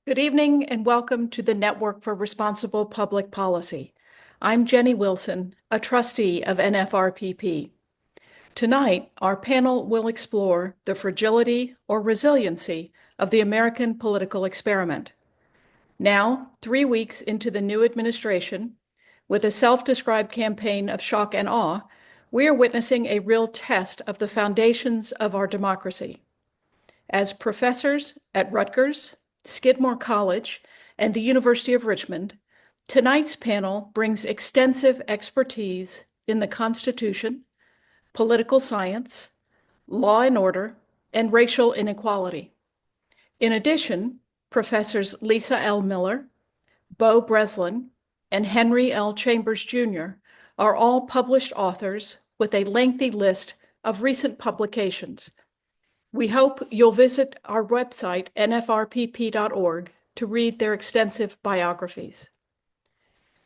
Good evening and welcome to the Network for Responsible Public Policy. I'm Jenny Wilson, a trustee of NFRPP. Tonight, our panel will explore the fragility or resiliency of the American political experiment. Now, 3 weeks into the new administration, with a self-described campaign of shock and awe, we are witnessing a real test of the foundations of our democracy. As professors at Rutgers, Skidmore College, and the University of Richmond, tonight's panel brings extensive expertise in the Constitution, political science, law and order, and racial inequality. In addition, Professors Lisa L. Miller, Bo Breslin, and Henry L. Chambers, Jr. are all published authors with a lengthy list of recent publications. We hope you'll visit our website, nfrpp.org, to read their extensive biographies.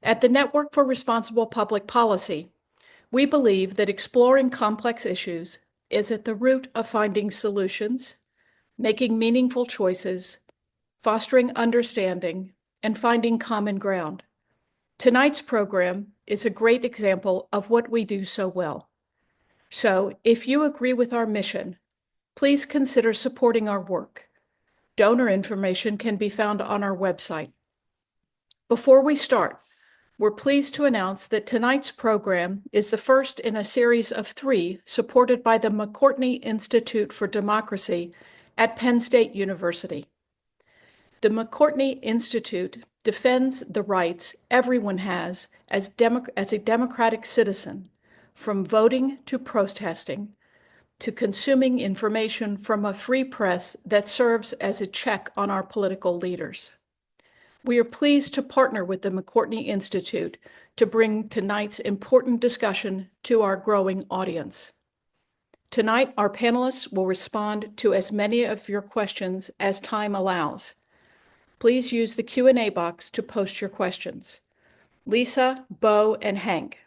At the Network for Responsible Public Policy, we believe that exploring complex issues is at the root of finding solutions, making meaningful choices, fostering understanding, and finding common ground. Tonight's program is a great example of what we do so well. So, if you agree with our mission, please consider supporting our work. Donor information can be found on our website. Before we start, we're pleased to announce that tonight's program is the first in a series of 3 supported by the McCourtney Institute for Democracy at Penn State University. The McCourtney Institute defends the rights everyone has as a democratic citizen, from voting to protesting, to consuming information from a free press that serves as a check on our political leaders. We are pleased to partner with the McCourtney Institute to bring tonight's important discussion to our growing audience. Tonight, our panelists will respond to as many of your questions as time allows. Please use the Q&A box to post your questions. Lisa, Bo, and Hank,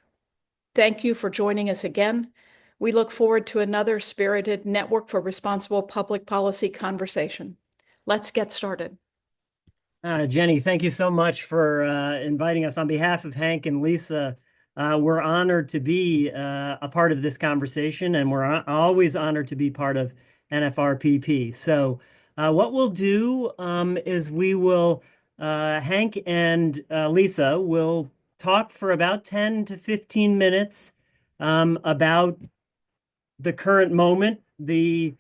thank you for joining us again. We look forward to another spirited Network for Responsible Public Policy conversation. Let's get started. Jenny, thank you so much for inviting us. On behalf of Hank and Lisa, we're honored to be a part of this conversation, and we're always honored to be part of NFRPP. So what we'll do is we will, Hank and Lisa will talk for about 10 to 15 minutes about the current moment, I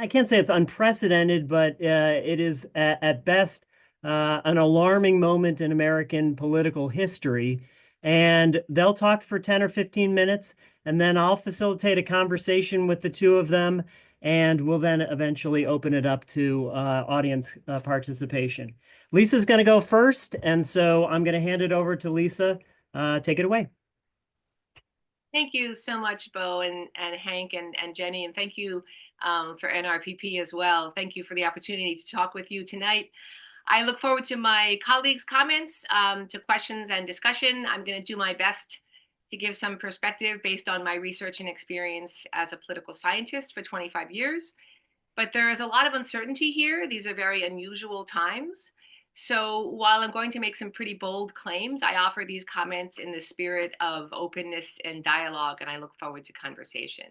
can't say it's unprecedented, but it is at best an alarming moment in American political history. And they'll talk for 10 or 15 minutes, and then I'll facilitate a conversation with the two of them, and we'll then eventually open it up to audience participation. Lisa's going to go first, and so I'm going to hand it over to Lisa. Take it away. Thank you so much, Bo and Hank and Jenny, and thank you for NRPP as well. Thank you for the opportunity to talk with you tonight. I look forward to my colleagues' comments, to questions and discussion. I'm going to do my best to give some perspective based on my research and experience as a political scientist for 25 years. But there is a lot of uncertainty here. These are very unusual times. So while I'm going to make some pretty bold claims, I offer these comments in the spirit of openness and dialogue, and I look forward to conversation.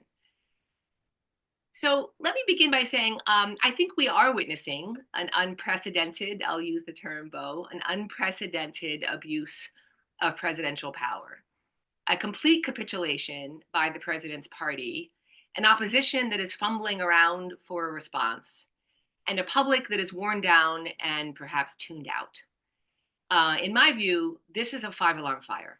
So let me begin by saying, I think we are witnessing an unprecedented, I'll use the term, Bo, an unprecedented abuse of presidential power, a complete capitulation by the president's party, an opposition that is fumbling around for a response, and a public that is worn down and perhaps tuned out. In my view, this is a 5-alarm fire.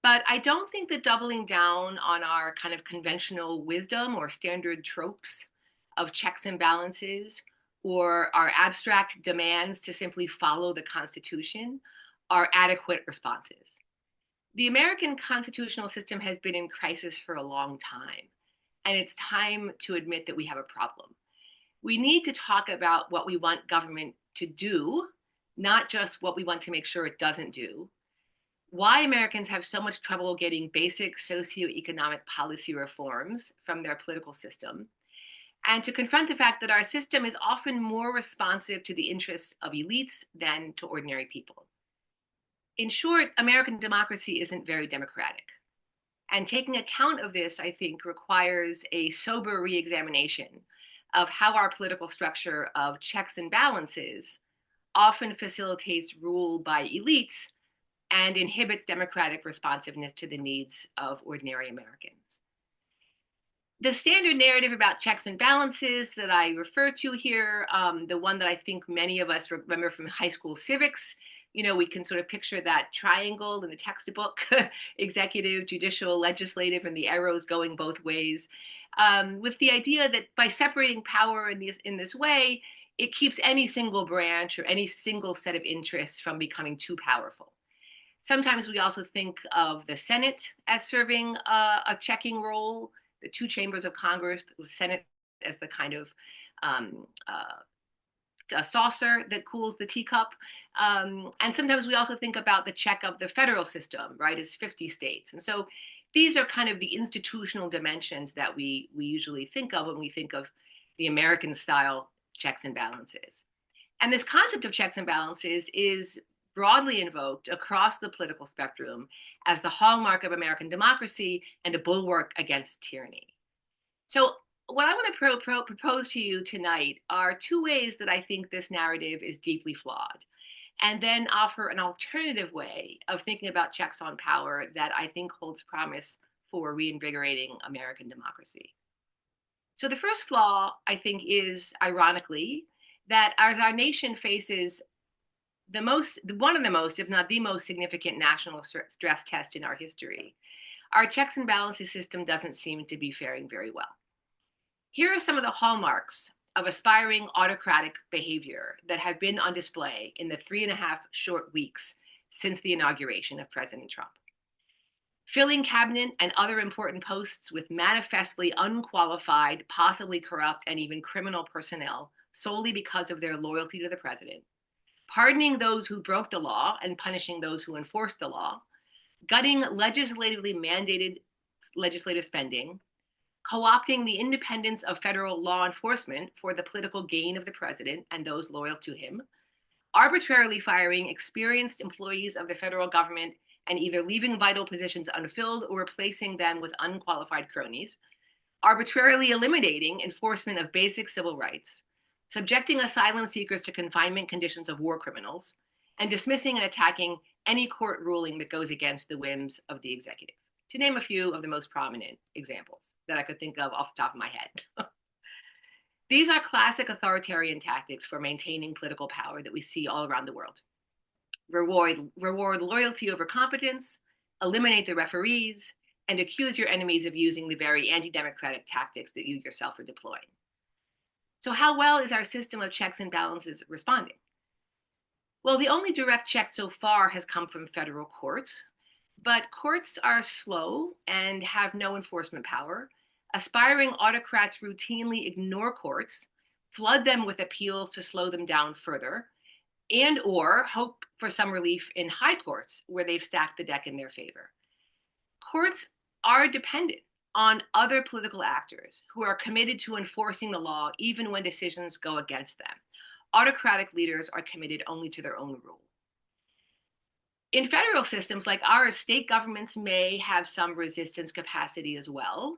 But I don't think that doubling down on our kind of conventional wisdom or standard tropes of checks and balances, or our abstract demands to simply follow the Constitution, are adequate responses. The American constitutional system has been in crisis for a long time, and it's time to admit that we have a problem. We need to talk about what we want government to do, not just what we want to make sure it doesn't do. Why Americans have so much trouble getting basic socioeconomic policy reforms from their political system, and to confront the fact that our system is often more responsive to the interests of elites than to ordinary people. In short, American democracy isn't very democratic. And taking account of this, I think, requires a sober reexamination of how our political structure of checks and balances often facilitates rule by elites and inhibits democratic responsiveness to the needs of ordinary Americans. The standard narrative about checks and balances that I refer to here, the one that I think many of us remember from high school civics, we can sort of picture that triangle in the textbook, executive, judicial, legislative, and the arrows going both ways, with the idea that by separating power in this way, it keeps any single branch or any single set of interests from becoming too powerful. Sometimes we also think of the Senate as serving a checking role, the two chambers of Congress, the Senate as the kind of a saucer that cools the teacup. And sometimes we also think about the check of the federal system, right, as 50 states. And so these are kind of the institutional dimensions that we usually think of when we think of the American style checks and balances. And this concept of checks and balances is broadly invoked across the political spectrum as the hallmark of American democracy and a bulwark against tyranny. So what I want to propose to you tonight are two ways that I think this narrative is deeply flawed, and then offer an alternative way of thinking about checks on power that I think holds promise for reinvigorating American democracy. So the first flaw, I think, is, ironically, that as our nation faces one of the most, if not the most significant national stress test in our history, our checks and balances system doesn't seem to be faring very well. Here are some of the hallmarks of aspiring autocratic behavior that have been on display in the 3.5 short weeks since the inauguration of President Trump. Filling cabinet and other important posts with manifestly unqualified, possibly corrupt, and even criminal personnel solely because of their loyalty to the president. Pardoning those who broke the law and punishing those who enforced the law. Gutting legislatively mandated legislative spending. Co-opting the independence of federal law enforcement for the political gain of the president and those loyal to him. Arbitrarily firing experienced employees of the federal government and either leaving vital positions unfilled or replacing them with unqualified cronies. Arbitrarily eliminating enforcement of basic civil rights. Subjecting asylum seekers to confinement conditions of war criminals, and dismissing and attacking any court ruling that goes against the whims of the executive, to name a few of the most prominent examples that I could think of off the top of my head. These are classic authoritarian tactics for maintaining political power that we see all around the world. Reward loyalty over competence, eliminate the referees, and accuse your enemies of using the very anti-democratic tactics that you yourself are deploying. So how well is our system of checks and balances responding? Well, the only direct check so far has come from federal courts, but courts are slow and have no enforcement power. Aspiring autocrats routinely ignore courts, flood them with appeals to slow them down further, and or hope for some relief in high courts where they've stacked the deck in their favor. Courts are dependent on other political actors who are committed to enforcing the law even when decisions go against them. Autocratic leaders are committed only to their own rule. In federal systems like ours, state governments may have some resistance capacity as well,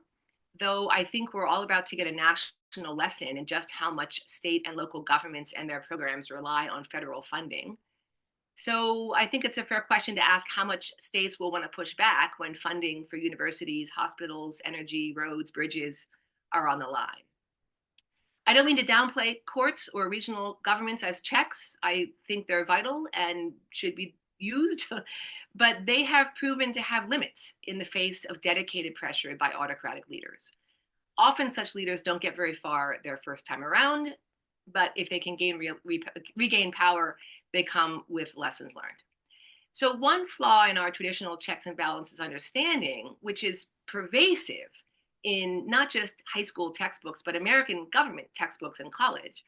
though I think we're all about to get a national lesson in just how much state and local governments and their programs rely on federal funding. So I think it's a fair question to ask how much states will want to push back when funding for universities, hospitals, energy, roads, bridges are on the line. I don't mean to downplay courts or regional governments as checks. I think they're vital and should be used, but they have proven to have limits in the face of dedicated pressure by autocratic leaders. Often such leaders don't get very far their first time around, but if they can regain power, they come with lessons learned. So one flaw in our traditional checks and balances understanding, which is pervasive in not just high school textbooks, but American government textbooks in college,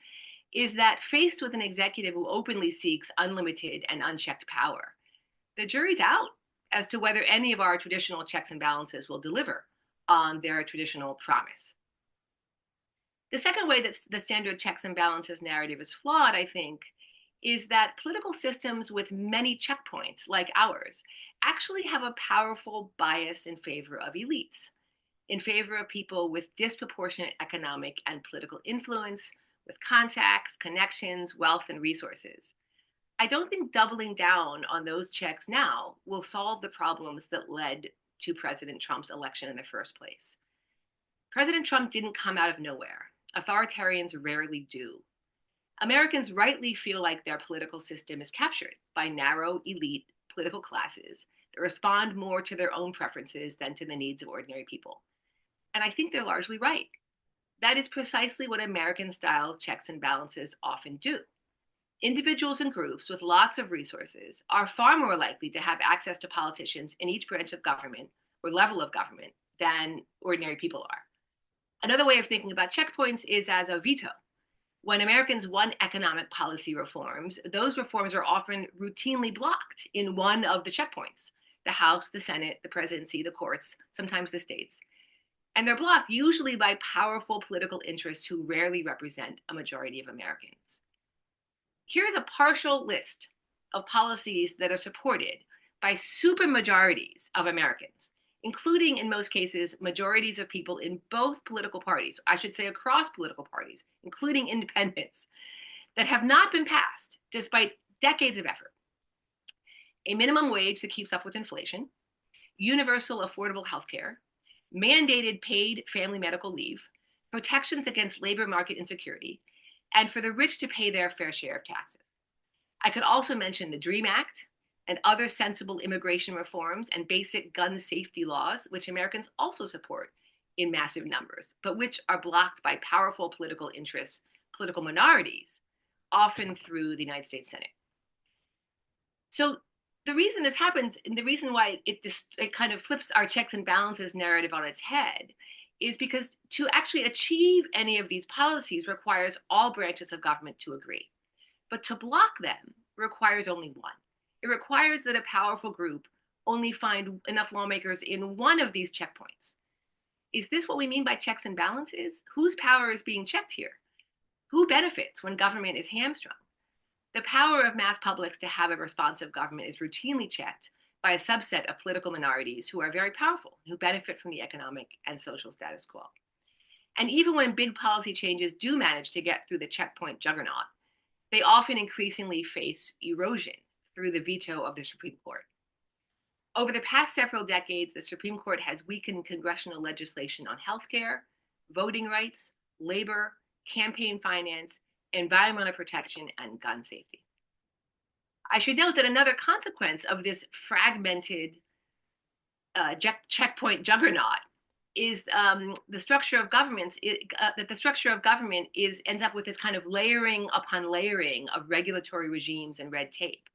is that faced with an executive who openly seeks unlimited and unchecked power, the jury's out as to whether any of our traditional checks and balances will deliver on their traditional promise. The second way that the standard checks and balances narrative is flawed, I think, is that political systems with many checkpoints, like ours, actually have a powerful bias in favor of elites, in favor of people with disproportionate economic and political influence, with contacts, connections, wealth, and resources. I don't think doubling down on those checks now will solve the problems that led to President Trump's election in the first place. President Trump didn't come out of nowhere. Authoritarians rarely do. Americans rightly feel like their political system is captured by narrow, elite political classes that respond more to their own preferences than to the needs of ordinary people. And I think they're largely right. That is precisely what American-style checks and balances often do. Individuals and groups with lots of resources are far more likely to have access to politicians in each branch of government or level of government than ordinary people are. Another way of thinking about checkpoints is as a veto. When Americans want economic policy reforms, those reforms are often routinely blocked in one of the checkpoints: the House, the Senate, the presidency, the courts, sometimes the states. And they're blocked usually by powerful political interests who rarely represent a majority of Americans. Here's a partial list of policies that are supported by supermajorities of Americans, including, in most cases, majorities of people in both political parties, I should say across political parties, including independents, that have not been passed despite decades of effort. A minimum wage that keeps up with inflation, universal affordable health care, mandated paid family medical leave, protections against labor market insecurity, and for the rich to pay their fair share of taxes. I could also mention the DREAM Act and other sensible immigration reforms and basic gun safety laws, which Americans also support in massive numbers, but which are blocked by powerful political interests, political minorities, often through the United States Senate. So the reason this happens, and the reason why it kind of flips our checks and balances narrative on its head, is because to actually achieve any of these policies requires all branches of government to agree. But to block them requires only one. It requires that a powerful group only find enough lawmakers in one of these checkpoints. Is this what we mean by checks and balances? Whose power is being checked here? Who benefits when government is hamstrung? The power of mass publics to have a responsive government is routinely checked by a subset of political minorities who are very powerful, who benefit from the economic and social status quo. And even when big policy changes do manage to get through the checkpoint juggernaut, they often increasingly face erosion through the veto of the Supreme Court. Over the past several decades, the Supreme Court has weakened congressional legislation on healthcare, voting rights, labor, campaign finance, environmental protection, and gun safety. I should note that another consequence of this fragmented checkpoint juggernaut is the structure of governments, that the structure of government ends up with this kind of layering upon layering of regulatory regimes and red tape.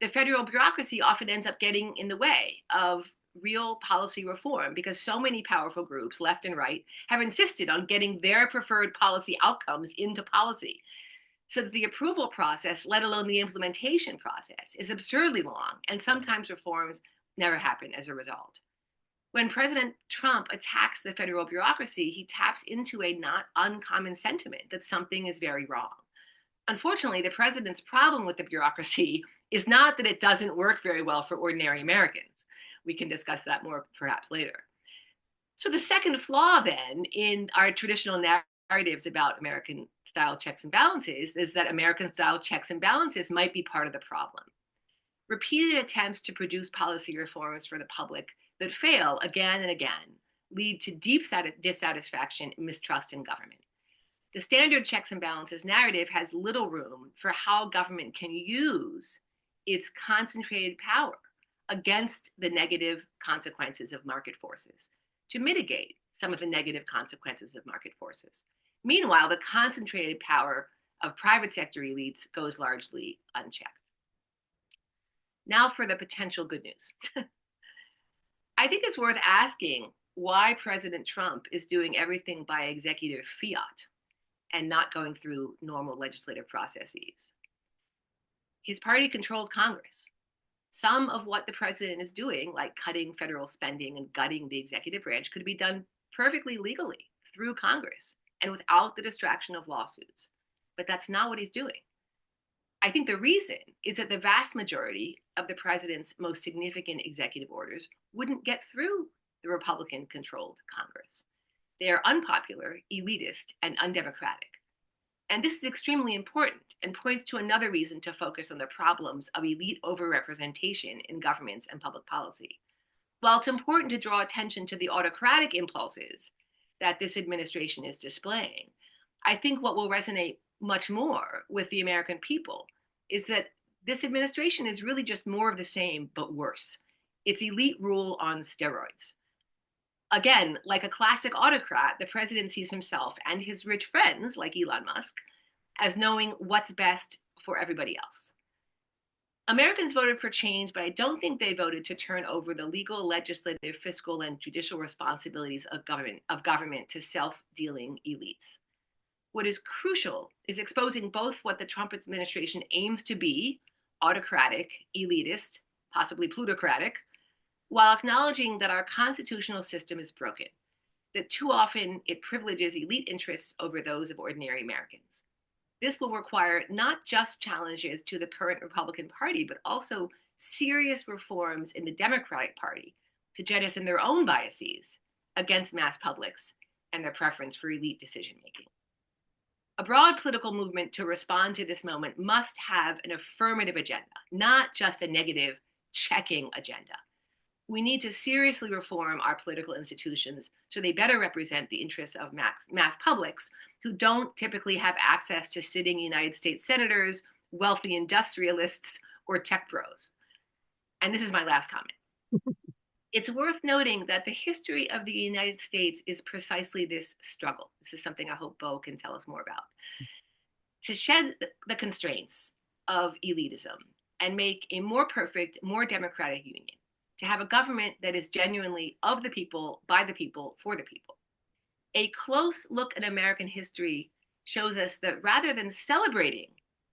The federal bureaucracy often ends up getting in the way of real policy reform because so many powerful groups, left and right, have insisted on getting their preferred policy outcomes into policy, so that the approval process, let alone the implementation process, is absurdly long, and sometimes reforms never happen as a result. When President Trump attacks the federal bureaucracy, he taps into a not uncommon sentiment that something is very wrong. Unfortunately, the president's problem with the bureaucracy is not that it doesn't work very well for ordinary Americans. We can discuss that more perhaps later. So the second flaw then in our traditional narratives about American-style checks and balances is that American-style checks and balances might be part of the problem. Repeated attempts to produce policy reforms for the public that fail again and again lead to deep dissatisfaction and mistrust in government. The standard checks and balances narrative has little room for how government can use its concentrated power against the negative consequences of market forces to mitigate some of the negative consequences of market forces. Meanwhile, the concentrated power of private sector elites goes largely unchecked. Now for the potential good news. I think it's worth asking why President Trump is doing everything by executive fiat and not going through normal legislative processes. His party controls Congress. Some of what the president is doing, like cutting federal spending and gutting the executive branch, could be done perfectly legally through Congress and without the distraction of lawsuits. But that's not what he's doing. I think the reason is that the vast majority of the president's most significant executive orders wouldn't get through the Republican controlled Congress. They are unpopular, elitist, and undemocratic. And this is extremely important and points to another reason to focus on the problems of elite overrepresentation in governments and public policy. While it's important to draw attention to the autocratic impulses that this administration is displaying, I think what will resonate much more with the American people is that this administration is really just more of the same, but worse. It's elite rule on steroids. Again, like a classic autocrat, the president sees himself and his rich friends, like Elon Musk, as knowing what's best for everybody else. Americans voted for change, but I don't think they voted to turn over the legal, legislative, fiscal, and judicial responsibilities of government to self-dealing elites. What is crucial is exposing both what the Trump administration aims to be, autocratic, elitist, possibly plutocratic, while acknowledging that our constitutional system is broken, that too often it privileges elite interests over those of ordinary Americans. This will require not just challenges to the current Republican Party, but also serious reforms in the Democratic Party to jettison their own biases against mass publics and their preference for elite decision-making. A broad political movement to respond to this moment must have an affirmative agenda, not just a negative checking agenda. We need to seriously reform our political institutions so they better represent the interests of mass publics who don't typically have access to sitting United States senators, wealthy industrialists, or tech bros. And this is my last comment. It's worth noting that the history of the United States is precisely this struggle. This is something I hope Bo can tell us more about. To shed the constraints of elitism and make a more perfect, more democratic union. To have a government that is genuinely of the people, by the people, for the people. A close look at American history shows us that rather than celebrating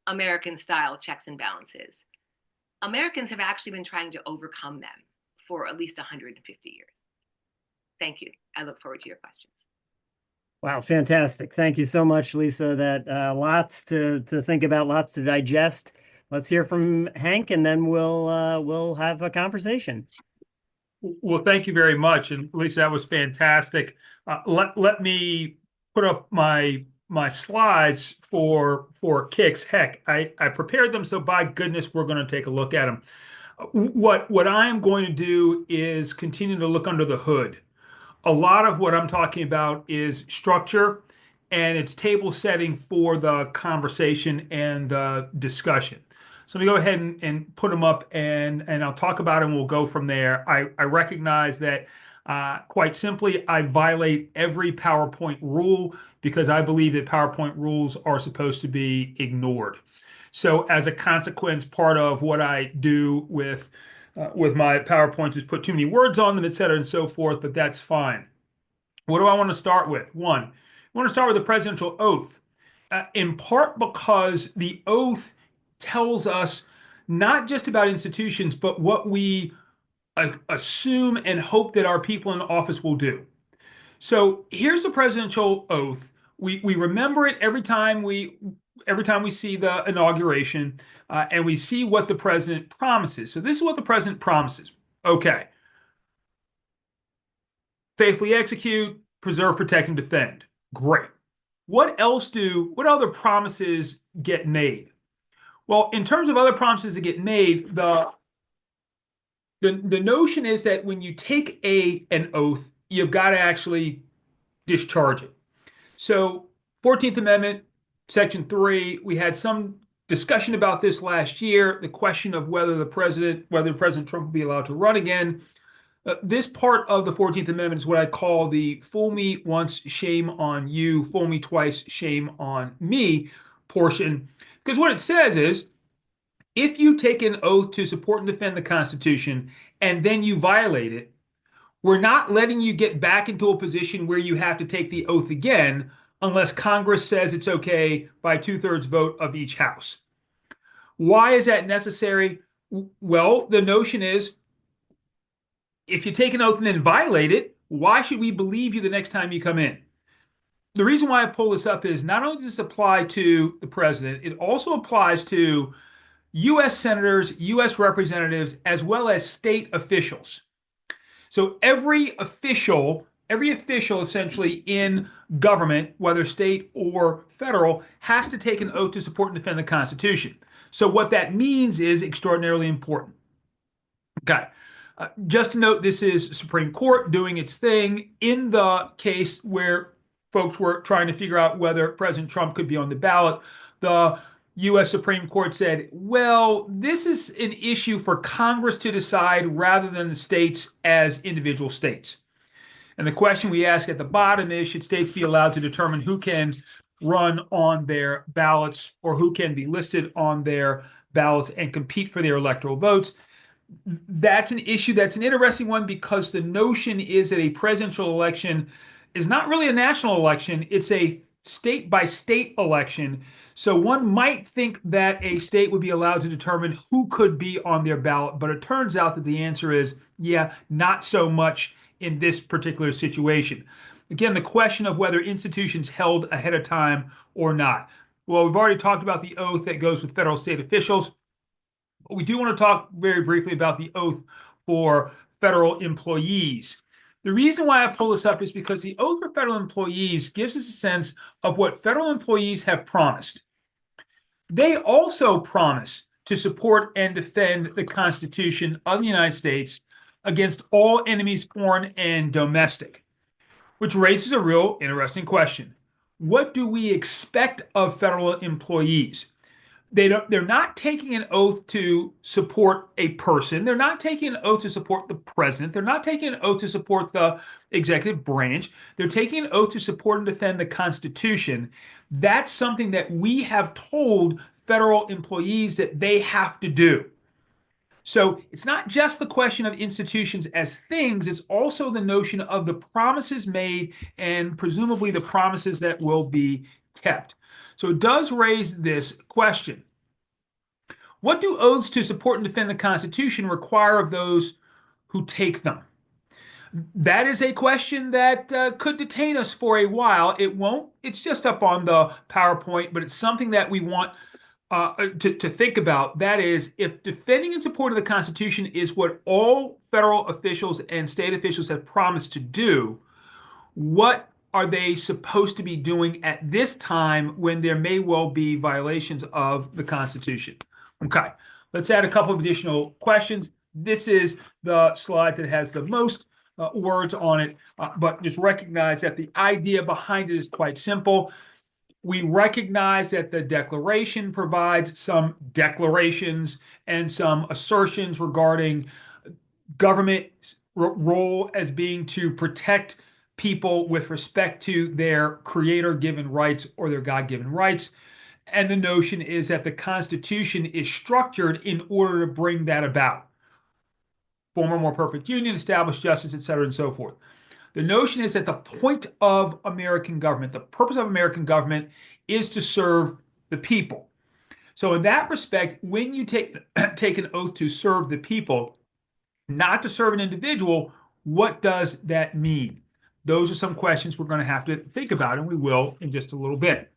American-style checks and balances, Americans have actually been trying to overcome them for at least 150 years. Thank you. I look forward to your questions. Wow, fantastic. Thank you so much, Lisa. That lots to think about, lots to digest. Let's hear from Hank, and then we'll have a conversation. Well, thank you very much, and Lisa, that was fantastic. Let me put up my slides for kicks. Heck, I prepared them, so by goodness, we're going to take a look at them. What I am going to do is continue to look under the hood. A lot of what I'm talking about is structure, and it's table setting for the conversation and the discussion. So let me go ahead and put them up, and I'll talk about them. We'll go from there. I recognize that quite simply, I violate every PowerPoint rule because I believe that PowerPoint rules are supposed to be ignored. So as a consequence, part of what I do with my PowerPoints is put too many words on them, et cetera, and so forth, but that's fine. What do I want to start with? One, I want to start with the presidential oath, in part because the oath tells us not just about institutions, but what we assume and hope that our people in office will do. So here's the presidential oath. We remember it every time we see the inauguration, and we see what the president promises. So this is what the president promises. Okay. Faithfully execute, preserve, protect, and defend. Great. What other promises get made? Well, in terms of other promises that get made, the notion is that when you take an oath, you've got to actually discharge it. So 14th Amendment, Section 3, we had some discussion about this last year, the question of whether President Trump will be allowed to run again. This part of the 14th Amendment is what I call the fool me once, shame on you, fool me twice, shame on me portion. Because what it says is, if you take an oath to support and defend the Constitution and then you violate it, we're not letting you get back into a position where you have to take the oath again unless Congress says it's okay by 2/3 vote of each house. Why is that necessary? Well, the notion is, if you take an oath and then violate it, why should we believe you the next time you come in? the reason why I pull this up is not only does this apply to the president, it also applies to U.S. senators, U.S. representatives, as well as state officials. So every official essentially in government, whether state or federal, has to take an oath to support and defend the Constitution. So what that means is extraordinarily important. Okay. Just to note, this is Supreme Court doing its thing in the case where folks were trying to figure out whether President Trump could be on the ballot. The U.S. Supreme Court said, well, this is an issue for Congress to decide rather than the states as individual states. And the question we ask at the bottom is, should states be allowed to determine who can run on their ballots or who can be listed on their ballots and compete for their electoral votes? That's an issue that's an interesting one because the notion is that a presidential election is not really a national election, it's a state by state election. So one might think that a state would be allowed to determine who could be on their ballot, but it turns out that the answer is, yeah, not so much in this particular situation. Again, the question of whether institutions held ahead of time or not. Well, we've already talked about the oath that goes with federal state officials. We do want to talk very briefly about the oath for federal employees. The reason why I pull this up is because the oath for federal employees gives us a sense of what federal employees have promised. They also promise to support and defend the Constitution of the United States against all enemies, foreign and domestic, which raises a real interesting question. What do we expect of federal employees? They're not taking an oath to support a person. They're not taking an oath to support the president. They're not taking an oath to support the executive branch. They're taking an oath to support and defend the Constitution. That's something that we have told federal employees that they have to do. So it's not just the question of institutions as things, it's also the notion of the promises made and presumably the promises that will be kept. So it does raise this question. What do oaths to support and defend the Constitution require of those who take them? That is a question that could detain us for a while. It won't. It's just up on the PowerPoint, but it's something that we want to think about. That is, if defending and supporting the Constitution is what all federal officials and state officials have promised to do, what are they supposed to be doing at this time when there may well be violations of the Constitution? Okay, let's add a couple of additional questions. This is the slide that has the most words on it, but just recognize that the idea behind it is quite simple. We recognize that the Declaration provides some declarations and some assertions regarding government's role as being to protect people with respect to their creator-given rights or their God-given rights. And the notion is that the Constitution is structured in order to bring that about. Form a more perfect union, establish justice, etc., and so forth. The notion is that the point of American government, the purpose of American government, is to serve the people. So in that respect, when you take an oath to serve the people, not to serve an individual, what does that mean? Those are some questions we're going to have to think about, and we will in just a little bit.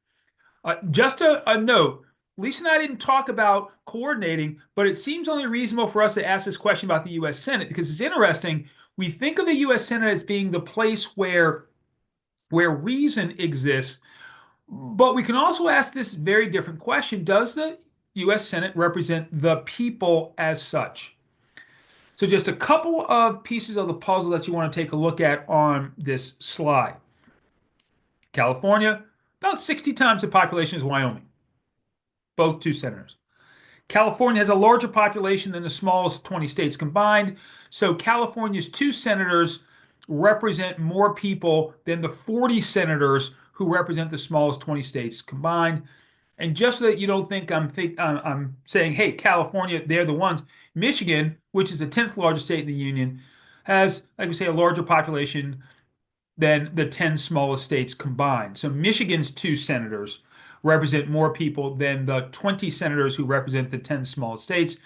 Just a note, Lisa and I didn't talk about coordinating, but it seems only reasonable for us to ask this question about the U.S. Senate because it's interesting. We think of the U.S. Senate as being the place where reason exists, but we can also ask this very different question. Does the U.S. Senate represent the people as such? So just a couple of pieces of the puzzle that you want to take a look at on this slide. California, about 60 times the population as Wyoming, both two senators. California has a larger population than the smallest 20 states combined, so California's two senators represent more people than the 40 senators who represent the smallest 20 states combined. And just so that you don't think I'm saying, hey, California, they're the ones. Michigan, which is the 10th largest state in the union, has, like we say, a larger population than the 10 smallest states combined. So Michigan's two senators represent more people than the 20 senators who represent the 10 smallest states.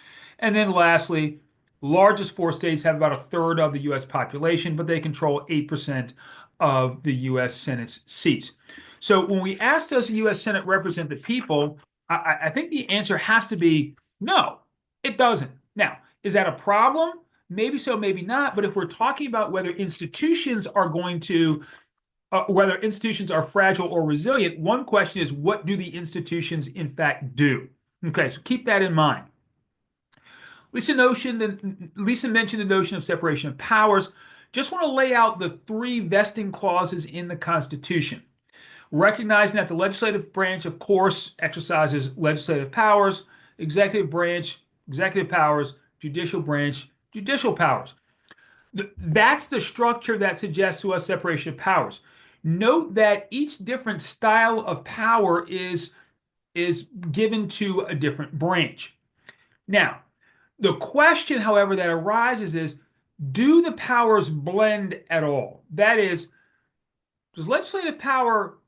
And then lastly, largest four states have about a third of the U.S. population, but they control 8% of the U.S. Senate's seats. So when we ask, does the U.S. Senate represent the people, I think the answer has to be no, it doesn't. Now, is that a problem? Maybe so, maybe not. But if we're talking about whether institutions are going to whether institutions are fragile or resilient, one question is, what do the institutions in fact do? Okay, so keep that in mind. Lisa mentioned the notion of separation of powers. Just want to lay out the three vesting clauses in the Constitution. Recognizing that the legislative branch, of course, exercises legislative powers, executive branch, executive powers, judicial branch, judicial powers. That's the structure that suggests to us separation of powers. Note that each different style of power is given to a different branch. Now, the question, however, that arises is, do the powers blend at all? That is, does legislative power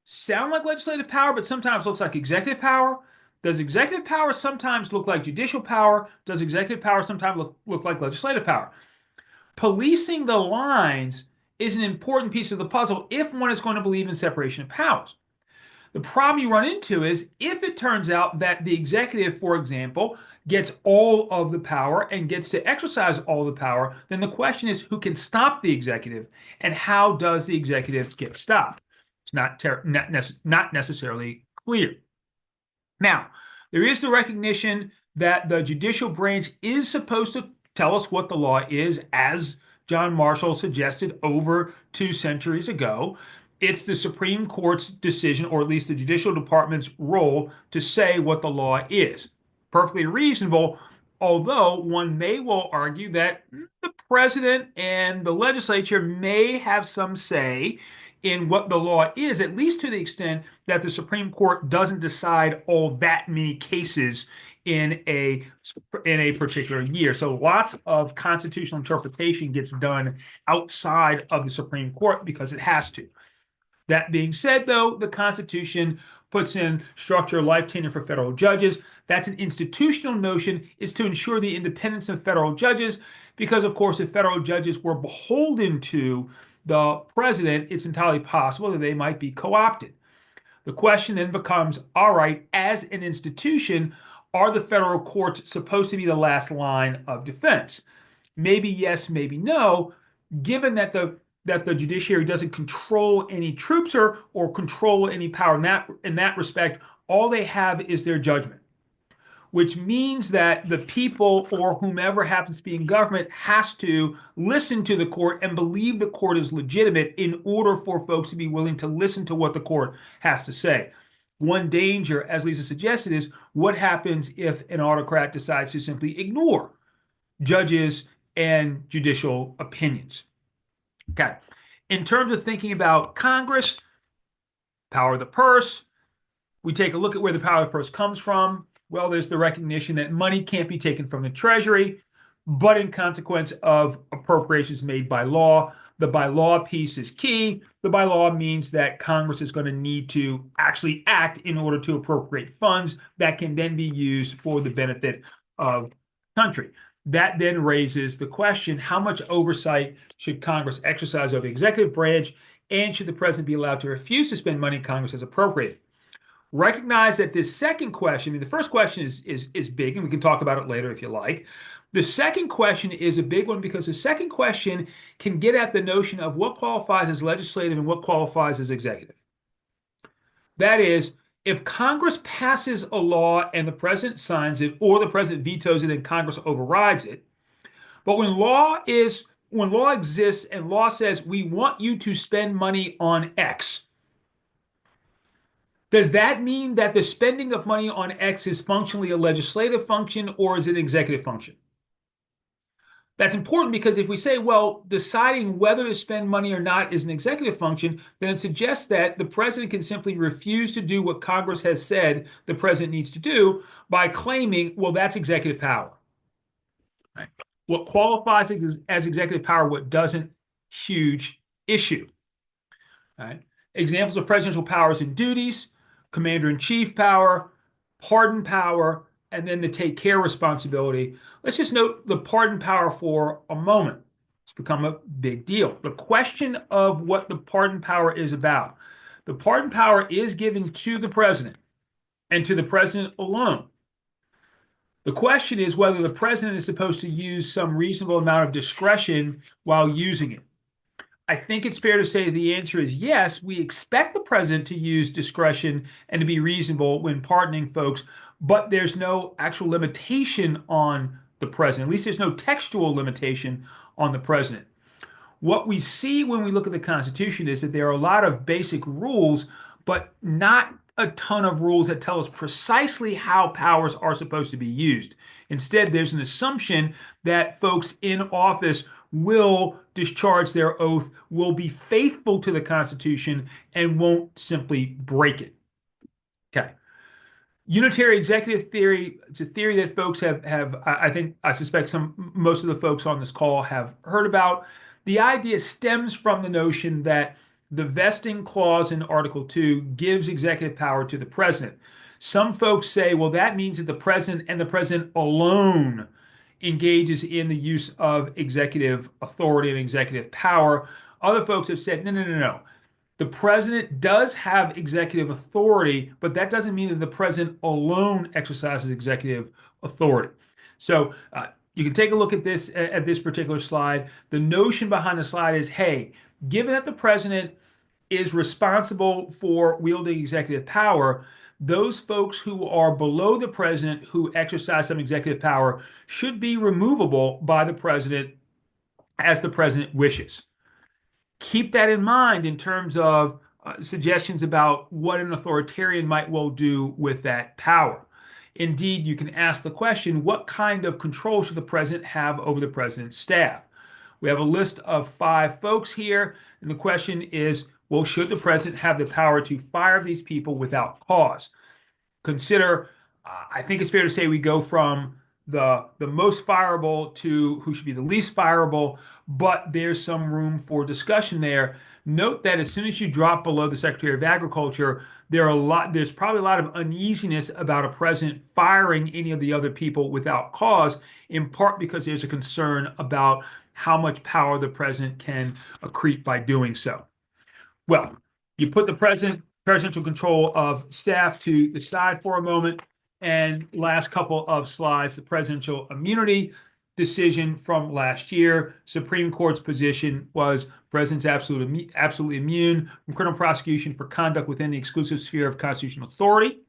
sound like legislative power, but sometimes looks like executive power? Does executive power sometimes look like judicial power? Does executive power sometimes look like legislative power? Policing the lines is an important piece of the puzzle if one is going to believe in separation of powers. The problem you run into is if it turns out that the executive, for example, gets all of the power and gets to exercise all the power, then the question is, who can stop the executive, and how does the executive get stopped? It's not necessarily clear. Now, there is the recognition that the judicial branch is supposed to tell us what the law is, as John Marshall suggested over 2 centuries ago. It's the Supreme Court's decision, or at least the Judicial Department's role, to say what the law is. Perfectly reasonable, although one may well argue that the president and the legislature may have some say in what the law is, at least to the extent that the Supreme Court doesn't decide all that many cases in a particular year. So lots of constitutional interpretation gets done outside of the Supreme Court because it has to. That being said, though, the Constitution puts in structure life tenure for federal judges. That's an institutional notion, is to ensure the independence of federal judges, because, of course, if federal judges were beholden to the president, it's entirely possible that they might be co-opted. The question then becomes, all right, as an institution, are the federal courts supposed to be the last line of defense? Maybe yes, maybe no, given that the judiciary doesn't control any troops or control any power in that respect. All they have is their judgment, which means that the people or whomever happens to be in government has to listen to the court and believe the court is legitimate in order for folks to be willing to listen to what the court has to say. One danger, as Lisa suggested, is what happens if an autocrat decides to simply ignore judges and judicial opinions. Okay. In terms of thinking about Congress, power of the purse, we take a look at where the power of the purse comes from. Well, there's the recognition that money can't be taken from the Treasury, but in consequence of appropriations made by law. The by law piece is key. The by law means that Congress is going to need to actually act in order to appropriate funds that can then be used for the benefit of the country. That then raises the question, how much oversight should Congress exercise over the executive branch, and should the president be allowed to refuse to spend money Congress has appropriated? Recognize that this second question, I mean, the first question is big, and we can talk about it later if you like. The second question is a big one because the second question can get at the notion of what qualifies as legislative and what qualifies as executive. That is, if Congress passes a law and the president signs it, or the president vetoes it and Congress overrides it, but when law exists and law says we want you to spend money on X, does that mean that the spending of money on X is functionally a legislative function or is it an executive function? That's important because if we say, well, deciding whether to spend money or not is an executive function, then it suggests that the president can simply refuse to do what Congress has said the president needs to do by claiming, well, that's executive power. Right. What qualifies as executive power, what doesn't, huge issue. Right. Examples of presidential powers and duties: commander-in-chief power, pardon power, and then the take care responsibility. Let's just note the pardon power for a moment. It's become a big deal. The question of what the pardon power is about. The pardon power is given to the president and to the president alone. The question is whether the president is supposed to use some reasonable amount of discretion while using it. I think it's fair to say the answer is yes. We expect the president to use discretion and to be reasonable when pardoning folks, but there's no actual limitation on the president. At least there's no textual limitation on the president. What we see when we look at the Constitution is that there are a lot of basic rules, but not a ton of rules that tell us precisely how powers are supposed to be used. Instead, there's an assumption that folks in office will discharge their oath, will be faithful to the Constitution, and won't simply break it. Okay. Unitary executive theory, it's a theory that folks I suspect most of the folks on this call have heard about. The idea stems from the notion that the vesting clause in Article 2 gives executive power to the president. Some folks say, well, that means that the president and the president alone engages in the use of executive authority and executive power. Other folks have said, no. The president does have executive authority, but that doesn't mean that the president alone exercises executive authority. So you can take a look at this particular slide. The notion behind the slide is, hey, given that the president is responsible for wielding executive power, those folks who are below the president who exercise some executive power should be removable by the president as the president wishes. Keep that in mind in terms of suggestions about what an authoritarian might well do with that power. Indeed, you can ask the question, what kind of control should the president have over the president's staff? We have a list of 5 folks here, and the question is, well, should the president have the power to fire these people without cause? Consider, I think it's fair to say we go from the most fireable to who should be the least fireable, but there's some room for discussion there. Note that as soon as you drop below the Secretary of Agriculture, there's probably a lot of uneasiness about a president firing any of the other people without cause, in part because there's a concern about how much power the president can accrete by doing so. Well, you put the presidential control of staff to the side for a moment, and last couple of slides, the presidential immunity decision from last year. Supreme Court's position was president's absolutely immune from criminal prosecution for conduct within the exclusive sphere of constitutional authority.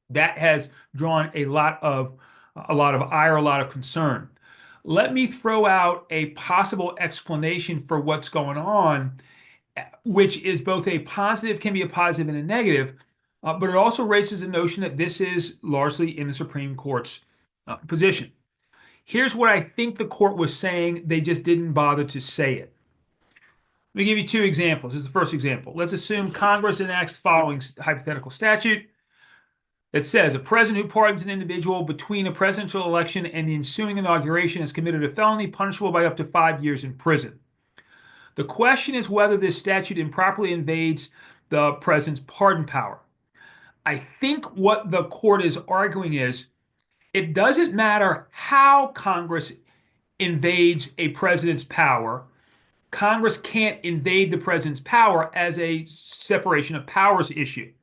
That has drawn a lot of ire, a lot of concern. Let me throw out a possible explanation for what's going on, which is both can be a positive and a negative, but it also raises the notion that this is largely in the Supreme Court's position. Here's what I think the court was saying. They just didn't bother to say it. Let me give you 2 examples. This is the first example. Let's assume Congress enacts the following hypothetical statute. It says a president who pardons an individual between a presidential election and the ensuing inauguration has committed a felony punishable by up to 5 years in prison. The question is whether this statute improperly invades the president's pardon power. I think what the court is arguing is it doesn't matter how Congress invades a president's power. Congress can't invade the president's power as a separation of powers issue.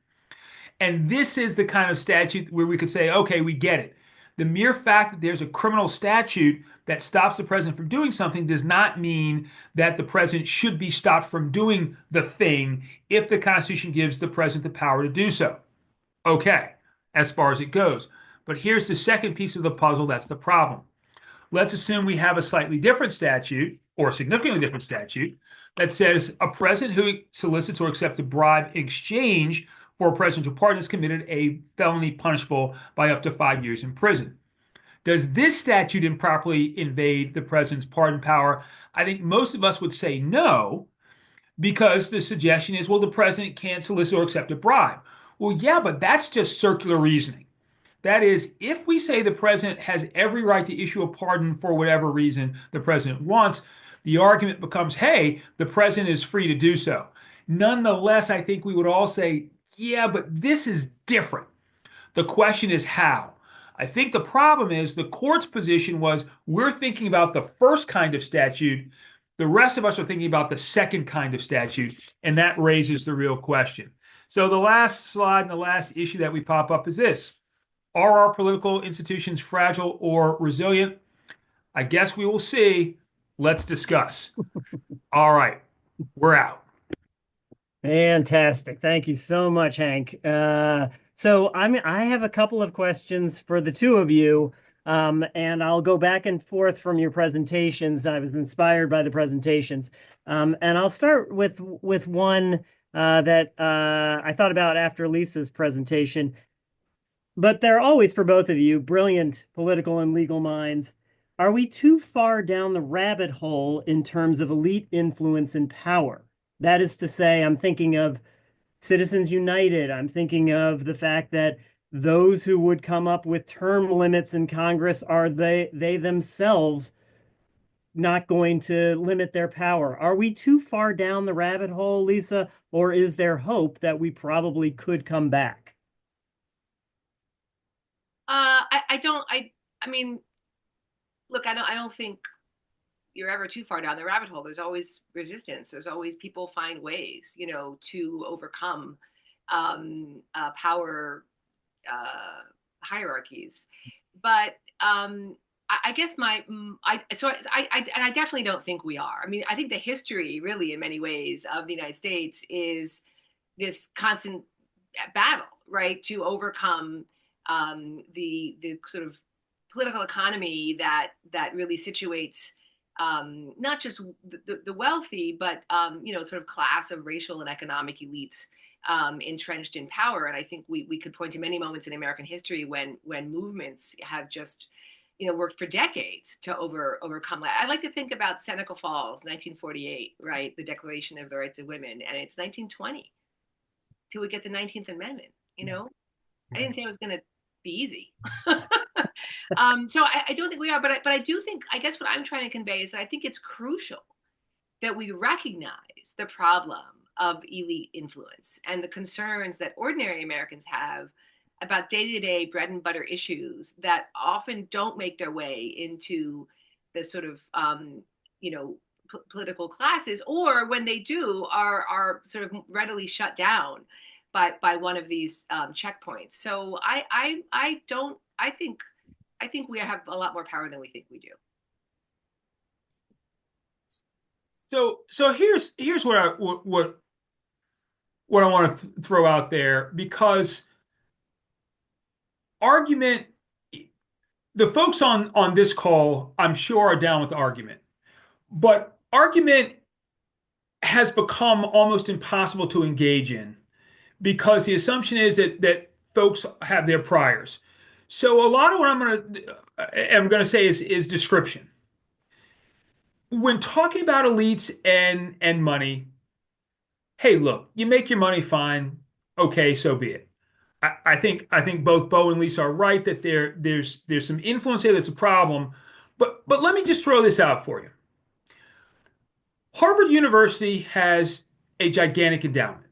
And this is the kind of statute where we could say, okay, we get it. The mere fact that there's a criminal statute that stops the president from doing something does not mean that the president should be stopped from doing the thing if the Constitution gives the president the power to do so. Okay, as far as it goes. But here's the second piece of the puzzle that's the problem. Let's assume we have a slightly different statute, or a significantly different statute, that says a president who solicits or accepts a bribe in exchange for a presidential pardon has committed a felony punishable by up to 5 years in prison. Does this statute improperly invade the president's pardon power? I think most of us would say no, because the suggestion is, well, the president can't solicit or accept a bribe. Well, yeah, but that's just circular reasoning. That is, if we say the president has every right to issue a pardon for whatever reason the president wants, the argument becomes, hey, the president is free to do so. Nonetheless, I think we would all say, yeah, but this is different. The question is how. I think the problem is the court's position was we're thinking about the first kind of statute. The rest of us are thinking about the second kind of statute, and that raises the real question. So the last slide and the last issue that we pop up is this. Are our political institutions fragile or resilient? I guess we will see. Let's discuss. All right, we're out. Fantastic. Thank you so much, Hank. I have a couple of questions for the two of you, and I'll go back and forth from your presentations. I was inspired by the presentations. And I'll start with one that I thought about after Lisa's presentation. But they're always, for both of you, brilliant political and legal minds. Are we too far down the rabbit hole in terms of elite influence and power? That is to say, I'm thinking of Citizens United. I'm thinking of the fact that those who would come up with term limits in Congress are they themselves not going to limit their power. Are we too far down the rabbit hole, Lisa, or is there hope that we probably could come back? I mean, look, I don't think you're ever too far down the rabbit hole. There's always resistance. There's always people find ways, to overcome power hierarchies. But I guess I definitely don't think we are. I mean, I think the history, really, in many ways, of the United States is this constant battle, right, to overcome the sort of political economy that really situates not just the wealthy, but sort of class of racial and economic elites entrenched in power. And I think we could point to many moments in American history when movements have just worked for decades to overcome. I like to think about Seneca Falls, 1948, right, the Declaration of the Rights of Women, and it's 1920 till we get the 19th Amendment. I didn't say it was going to be easy. So I don't think we are, but I do think, I guess what I'm trying to convey is that I think it's crucial that we recognize the problem of elite influence and the concerns that ordinary Americans have about day-to-day bread and butter issues that often don't make their way into the sort of, political classes, or when they do are sort of readily shut down by one of these checkpoints. So I think we have a lot more power than we think we do. So here's what I want to throw out there, because the folks on this call, I'm sure, are down with argument, but argument has become almost impossible to engage in because the assumption is that folks have their priors. So a lot of what I'm going to say is description. When talking about elites and money, hey, look, you make your money, fine, okay, so be it. I think both Bo and Lisa are right that there's some influence here that's a problem, but let me just throw this out for you. Harvard University has a gigantic endowment.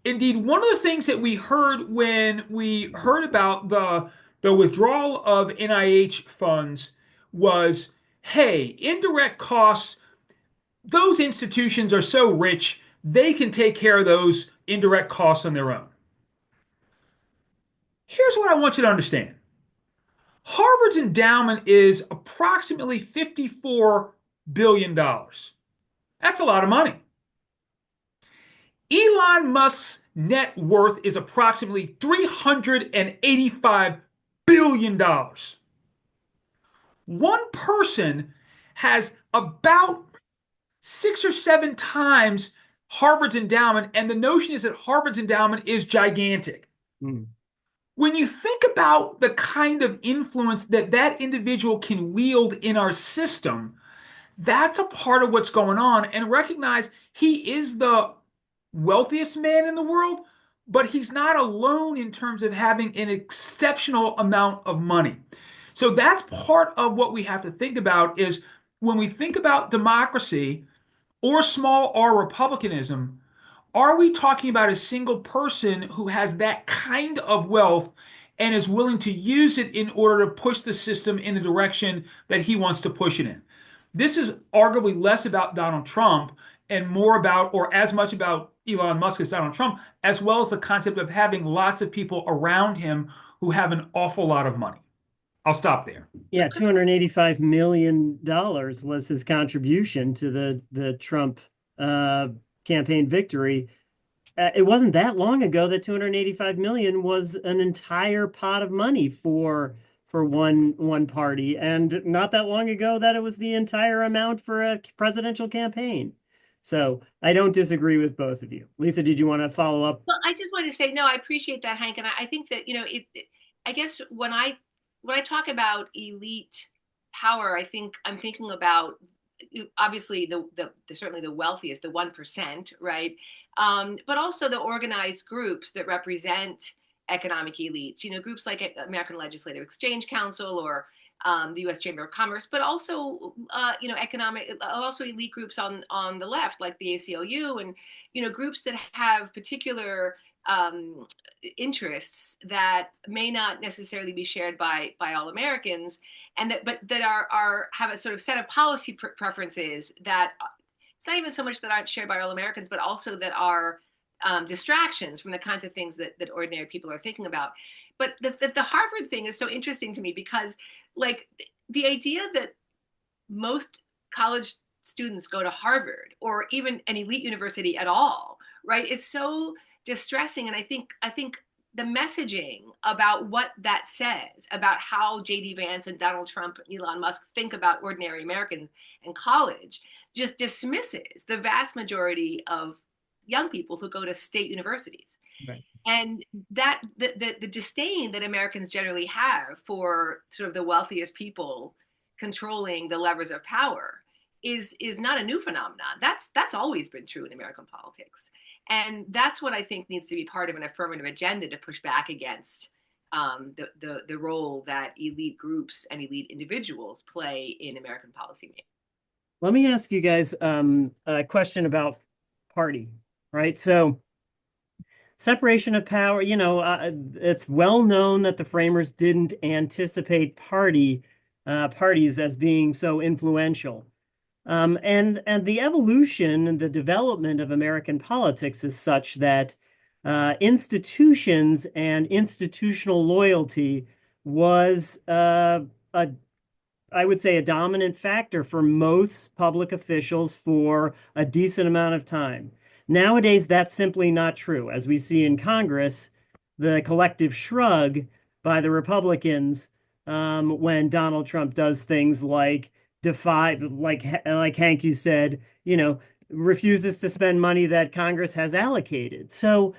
Indeed, one of the things that we heard when we heard about the withdrawal of NIH funds was, hey, indirect costs, those institutions are so rich, they can take care of those indirect costs on their own. Here's what I want you to understand. Harvard's endowment is approximately $54 billion. That's a lot of money. Elon Musk's net worth is approximately $385 billion. One person has about 6 or 7 times Harvard's endowment, and the notion is that Harvard's endowment is gigantic. When you think about the kind of influence that individual can wield in our system, that's a part of what's going on, and recognize he is the wealthiest man in the world, but he's not alone in terms of having an exceptional amount of money. So that's part of what we have to think about is when we think about democracy or small r republicanism, are we talking about a single person who has that kind of wealth and is willing to use it in order to push the system in the direction that he wants to push it in. This is arguably less about Donald Trump and more about, or as much about Elon Musk as Donald Trump, as well as the concept of having lots of people around him who have an awful lot of money. I'll stop there. Yeah, $285 million was his contribution to the Trump campaign victory. It wasn't that long ago that 285 million was an entire pot of money for one party, and not that long ago that it was the entire amount for a presidential campaign. So I don't disagree with both of you. Lisa, did you want to follow up? Well, I just want to say, no, I appreciate that, Hank. And I think that, I guess when I talk about elite power, I think I'm thinking about obviously the certainly the wealthiest, the 1%, right? But also the organized groups that represent economic elites, groups like American Legislative Exchange Council or the U.S. Chamber of Commerce, but also, also elite groups on the left, like the ACLU, and groups that have particular interests that may not necessarily be shared by all Americans, and that are have a sort of set of policy preferences that it's not even so much that aren't shared by all Americans, but also that are distractions from the kinds of things that ordinary people are thinking about. But the Harvard thing is so interesting to me because, like, the idea that most college students go to Harvard or even an elite university at all, right, is so distressing. And I think the messaging about what that says about how J.D. Vance and Donald Trump and Elon Musk think about ordinary Americans and college just dismisses the vast majority of young people who go to state universities. Right. And that the disdain that Americans generally have for sort of the wealthiest people controlling the levers of power is not a new phenomenon. That's always been true in American politics. And that's what I think needs to be part of an affirmative agenda to push back against the role that elite groups and elite individuals play in American policymaking. Let me ask you guys a question about party, right? So separation of power, it's well known that the framers didn't anticipate parties as being so influential. And the evolution and the development of American politics is such that institutions and institutional loyalty was I would say, a dominant factor for most public officials for a decent amount of time. Nowadays, that's simply not true. As we see in Congress, the collective shrug by the Republicans when Donald Trump does things like like Hank, you said, refuses to spend money that Congress has allocated. So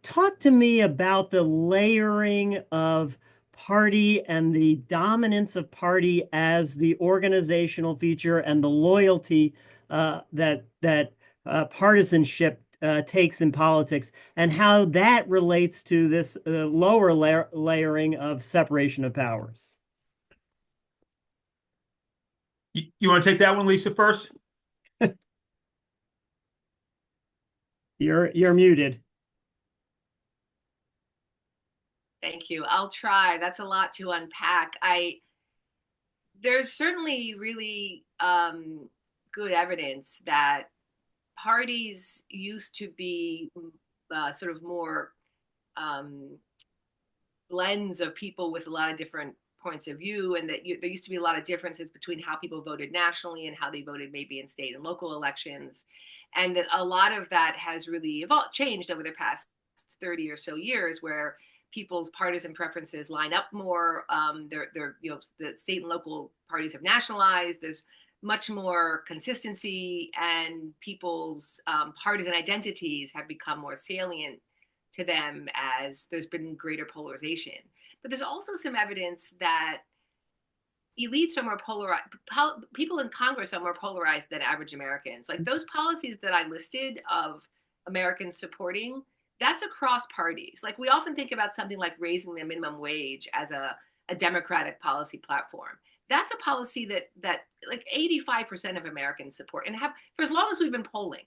talk to me about the layering of party and the dominance of party as the organizational feature and the loyalty that partisanship takes in politics, and how that relates to this lower layering of separation of powers. You want to take that one, Lisa, first? You're muted. Thank you. I'll try. That's a lot to unpack. There's certainly really good evidence that parties used to be sort of more blends of people with a lot of different points of view, and that there used to be a lot of differences between how people voted nationally and how they voted maybe in state and local elections, and that a lot of that has really changed over the past 30 or so years, where people's partisan preferences line up more. The state and local parties have nationalized. There's much more consistency, and people's partisan identities have become more salient to them as there's been greater polarization. But there's also some evidence that elites are more polarized. People in Congress are more polarized than average Americans. Like those policies that I listed of Americans supporting, that's across parties. Like we often think about something like raising the minimum wage as a Democratic policy platform. That's a policy that like 85% of Americans support and have for as long as we've been polling.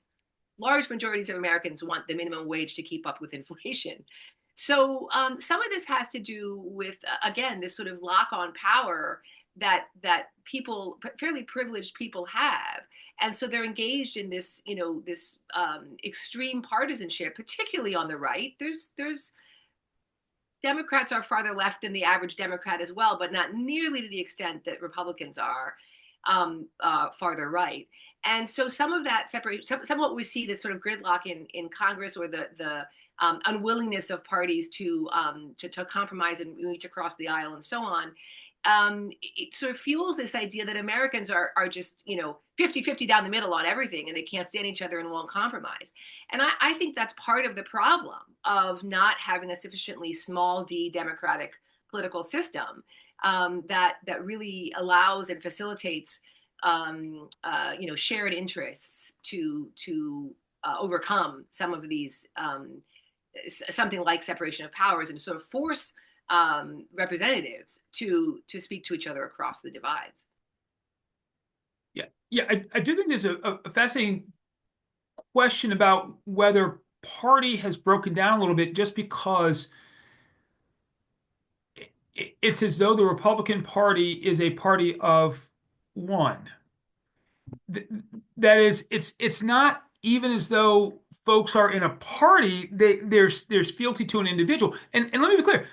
Large majorities of Americans want the minimum wage to keep up with inflation. So some of this has to do with, again, this sort of lock-on power that people, fairly privileged people, have, and so they're engaged in this, this extreme partisanship, particularly on the right. There's Democrats are farther left than the average Democrat as well, but not nearly to the extent that Republicans are farther right. And so some of that separation, some of what we see, this sort of gridlock in Congress, or the unwillingness of parties to compromise and reach across the aisle and so on, it sort of fuels this idea that Americans are just 50-50 down the middle on everything, and they can't stand each other and won't compromise. And I think that's part of the problem of not having a sufficiently small d democratic political system that really allows and facilitates shared interests to overcome some of these something like separation of powers, and to sort of force representatives to speak to each other across the divides. Yeah, I do think there's a fascinating question about whether party has broken down a little bit, just because it's as though the Republican Party is a party of one. That is, it's not even as though folks are in a party. There's fealty to an individual, and let me be clear,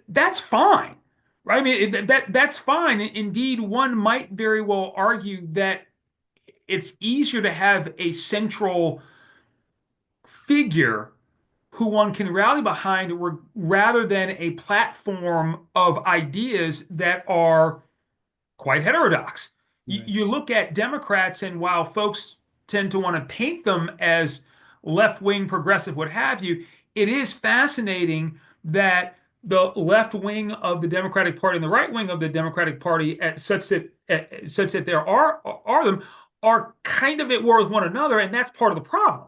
that's fine, right? I mean, that's fine. Indeed, one might very well argue that it's easier to have a central figure who one can rally behind, rather than a platform of ideas that are quite heterodox. Right. You look at Democrats, and while folks tend to want to paint them as left-wing, progressive, what have you, it is fascinating that the left wing of the Democratic Party and the right wing of the Democratic Party, such that there are them, are kind of at war with one another, and that's part of the problem,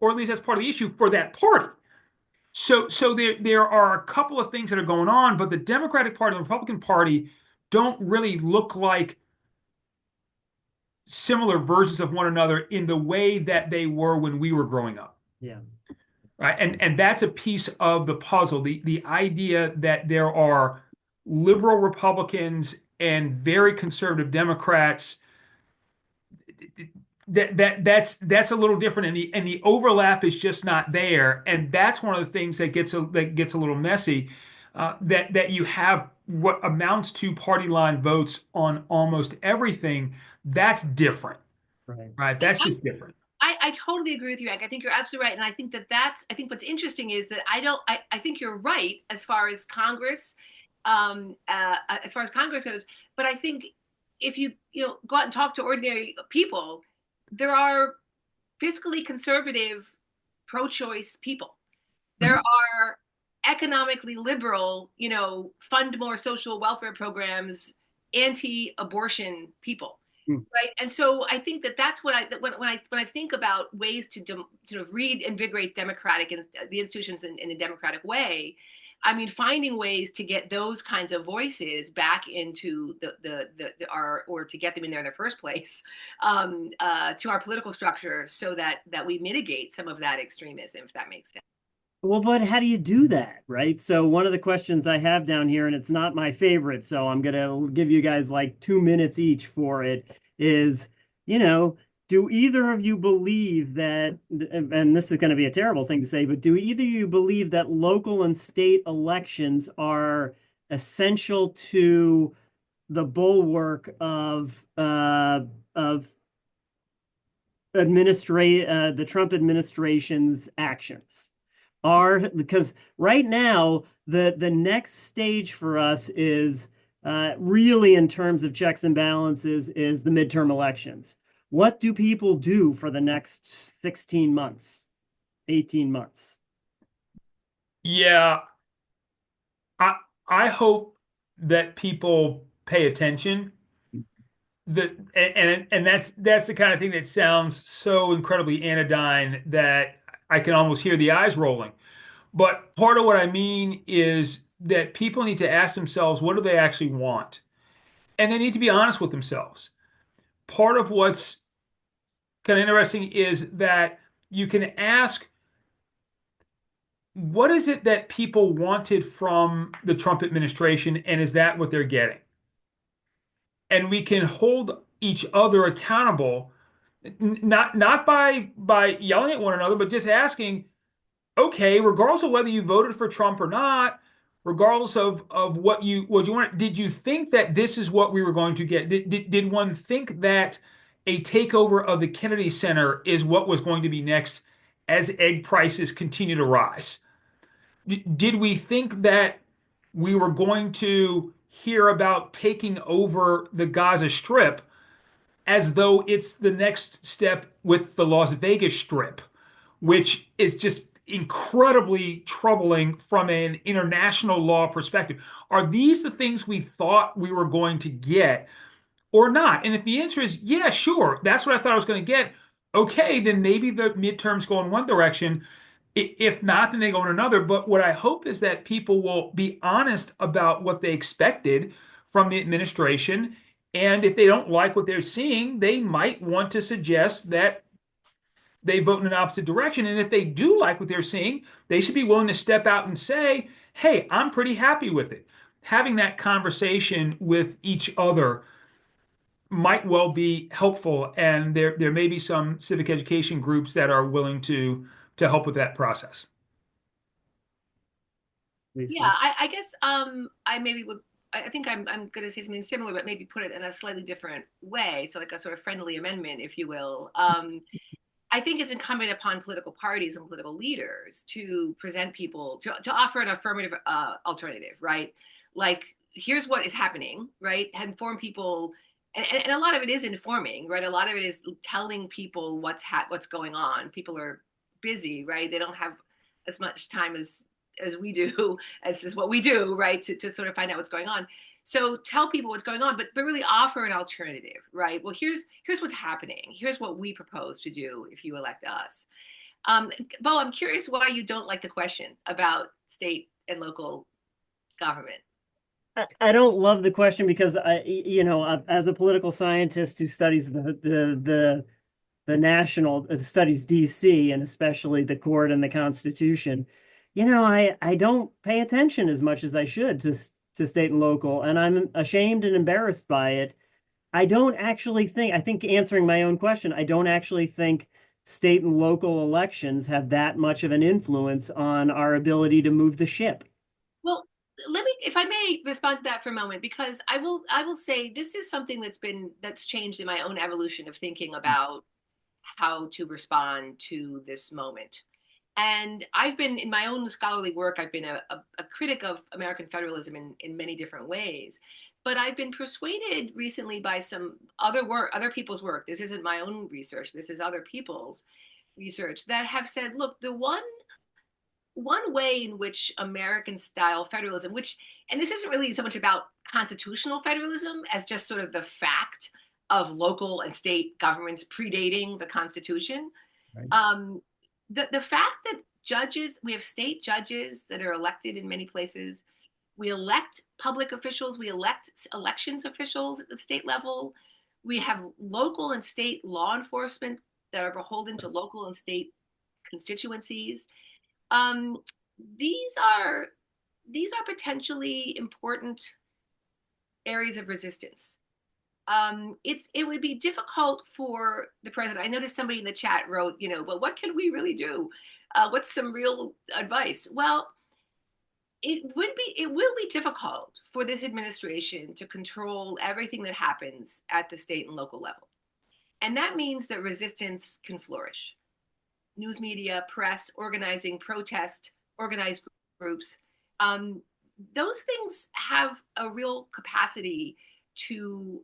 or at least that's part of the issue for that party. So there are a couple of things that are going on, but the Democratic Party and the Republican Party don't really look like similar versions of one another in the way that they were when we were growing up. Yeah. Right. And that's a piece of the puzzle. The idea that there are liberal Republicans and very conservative Democrats, that's a little different, and the overlap is just not there. And that's one of the things that gets a little messy. That you have what amounts to party line votes on almost everything. That's different, right? That's just different. I totally agree with you, Hank. I think you're absolutely right, and I think I think what's interesting is that I think you're right as far as Congress, goes. But I think if you go out and talk to ordinary people, there are fiscally conservative, pro-choice people. There are economically liberal, fund more social welfare programs, anti-abortion people. Right. And so I think that's what when I think about ways to sort of reinvigorate the institutions in a democratic way, I mean, finding ways to get those kinds of voices back into or to get them in there in the first place, to our political structure, so that we mitigate some of that extremism, if that makes sense. Well, but how do you do that, right? So one of the questions I have down here, and it's not my favorite, so I'm going to give you guys like 2 minutes each for it, is, do either of you believe that, and this is going to be a terrible thing to say, but do either of you believe that local and state elections are essential to the bulwark of the Trump administration's actions? Because right now the next stage for us is really, in terms of checks and balances, is the midterm elections. What do people do for the next 16 months, 18 months? Yeah, I hope that people pay attention. And that's the kind of thing that sounds so incredibly anodyne that I can almost hear the eyes rolling. But part of what I mean is that people need to ask themselves, what do they actually want? And they need to be honest with themselves. Part of what's kind of interesting is that you can ask what is it that people wanted from the Trump administration, and is that what they're getting? And we can hold each other accountable, not by yelling at one another, but just asking, okay, regardless of whether you voted for Trump or not, regardless of what you want, did you think that this is what we were going to get? Did one think that a takeover of the Kennedy Center is what was going to be next as egg prices continue to rise? Did we think that we were going to hear about taking over the Gaza Strip as though it's the next step with the Las Vegas Strip, which is just incredibly troubling from an international law perspective? Are these the things we thought we were going to get or not? And if the answer is yeah, sure, that's what I thought I was going to get, okay, then maybe the midterms go in one direction. If not, then they go in another. But what I hope is that people will be honest about what they expected from the administration. And if they don't like what they're seeing, they might want to suggest that they vote in an opposite direction. And if they do like what they're seeing, they should be willing to step out and say, hey, I'm pretty happy with it. Having that conversation with each other might well be helpful. And there may be some civic education groups that are willing to help with that process. Lisa. Yeah, I guess I maybe would. I think I'm going to say something similar, but maybe put it in a slightly different way. So like a sort of friendly amendment, if you will. I think it's incumbent upon political parties and political leaders to present people to offer an affirmative alternative, right? Like here's what is happening, right? Inform people, and a lot of it is informing, right? A lot of it is telling people what's going on. People are busy, right? They don't have as much time as we do, as is what we do, right? To sort of find out what's going on. So tell people what's going on, but really offer an alternative, right? Well, here's what's happening. Here's what we propose to do if you elect us. Bo, I'm curious why you don't like the question about state and local government. I don't love the question because as a political scientist who studies the national studies DC and especially the court and the Constitution, I don't pay attention as much as I should to state and local, and I'm ashamed and embarrassed by it. I think answering my own question, I don't actually think state and local elections have that much of an influence on our ability to move the ship. Well, let me, if I may, respond to that for a moment, because I will say this is something that's changed in my own evolution of thinking about how to respond to this moment. And I've been, in my own scholarly work, I've been a critic of American federalism in many different ways. But I've been persuaded recently by some other people's work. This isn't my own research. This is other people's research that have said, look, the one way in which American style federalism, and this isn't really so much about constitutional federalism as just sort of the fact of local and state governments predating the Constitution. Right. The fact that we have state judges that are elected in many places. We elect public officials. We elect elections officials at the state level. We have local and state law enforcement that are beholden to local and state constituencies. These are potentially important areas of resistance. It would be difficult for the president. I noticed somebody in the chat wrote, but what can we really do? What's some real advice? Well, it will be difficult for this administration to control everything that happens at the state and local level. And that means that resistance can flourish. News media, press, organizing, protest, organized groups. Those things have a real capacity to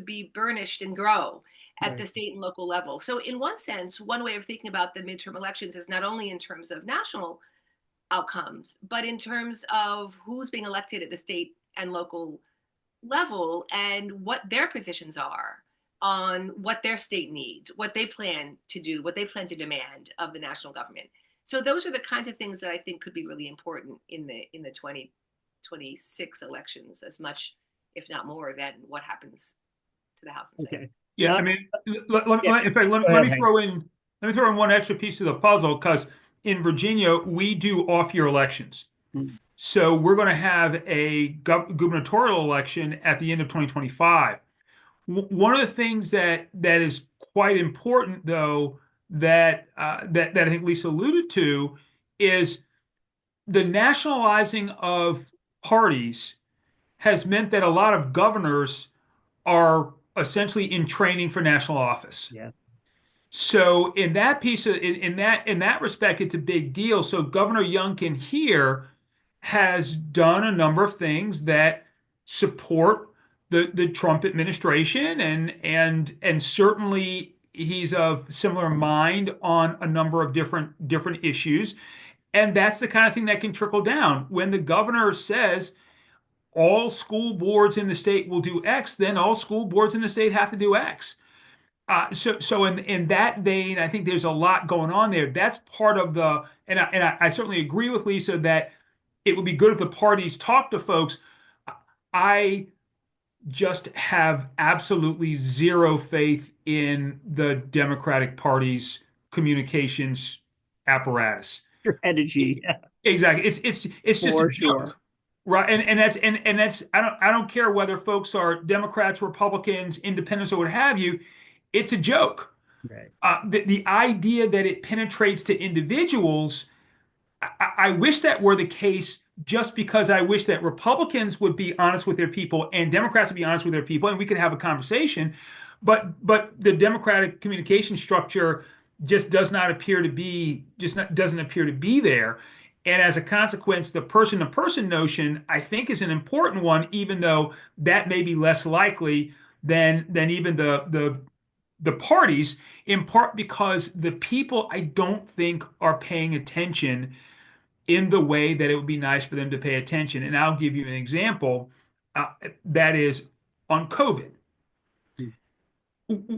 be burnished and grow at the state and local level. So in one sense, one way of thinking about the midterm elections is not only in terms of national outcomes, but in terms of who's being elected at the state and local level and what their positions are on what their state needs, what they plan to do, what they plan to demand of the national government. So those are the kinds of things that I think could be really important in the 2026 elections, as much, if not more, than what happens to the House and Senate. Okay. Yeah, I mean, let me throw in one extra piece of the puzzle, because in Virginia, we do off-year elections. Hmm. So we're going to have a gubernatorial election at the end of 2025. One of the things that is quite important, though, that I think Lisa alluded to, is the nationalizing of parties has meant that a lot of governors are essentially in training for national office. Yeah. So in that piece of in that respect, it's a big deal. So Governor Youngkin here has done a number of things that support the Trump administration, and certainly he's of similar mind on a number of different issues. And that's the kind of thing that can trickle down. When the governor says all school boards in the state will do X, then all school boards in the state have to do X. So in that vein, I think there's a lot going on there. That's part of I certainly agree with Lisa that it would be good if the parties talk to folks. I just have absolutely zero faith in the Democratic Party's communications apparatus. Strategy. Yeah, Exactly. It's just a for joke. sure. Right, and that's I don't care whether folks are Democrats, Republicans, Independents, or what have you. It's a joke. Right. The idea that it penetrates to individuals, I wish that were the case. Just because I wish that Republicans would be honest with their people and Democrats would be honest with their people, and we could have a conversation. But the Democratic communication structure just does not appear to be doesn't appear to be there. And as a consequence, the person-to-person notion, I think, is an important one, even though that may be less likely than even the parties, in part because the people, I don't think, are paying attention in the way that it would be nice for them to pay attention. And I'll give you an example, that is on COVID.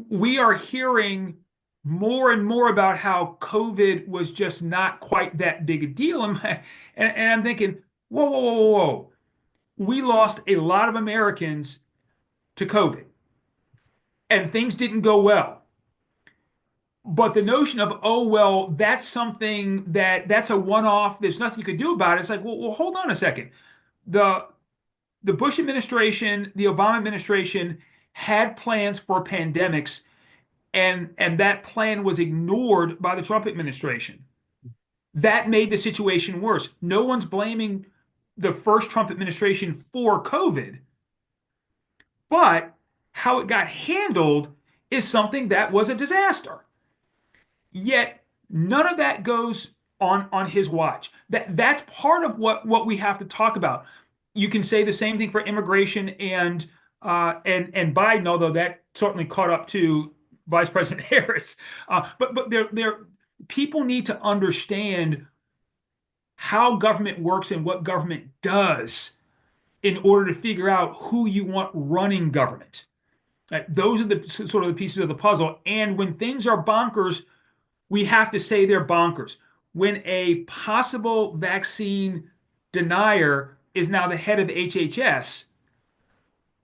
We are hearing more and more about how COVID was just not quite that big a deal. And I'm thinking, whoa, whoa, whoa, whoa, whoa. We lost a lot of Americans to COVID, and things didn't go well. But the notion of, oh, well, that's something that's a one-off, there's nothing you could do about it. It's like, well, hold on a second. The Bush administration, the Obama administration had plans for pandemics, and that plan was ignored by the Trump administration. That made the situation worse. No one's blaming the first Trump administration for COVID, but how it got handled is something that was a disaster. Yet none of that goes on his watch. That's part of what we have to talk about. You can say the same thing for immigration and Biden, although that certainly caught up to Vice President Harris. But people need to understand how government works and what government does in order to figure out who you want running government. Right? Those are the sort of the pieces of the puzzle. And when things are bonkers, we have to say they're bonkers. When a possible vaccine denier is now the head of HHS,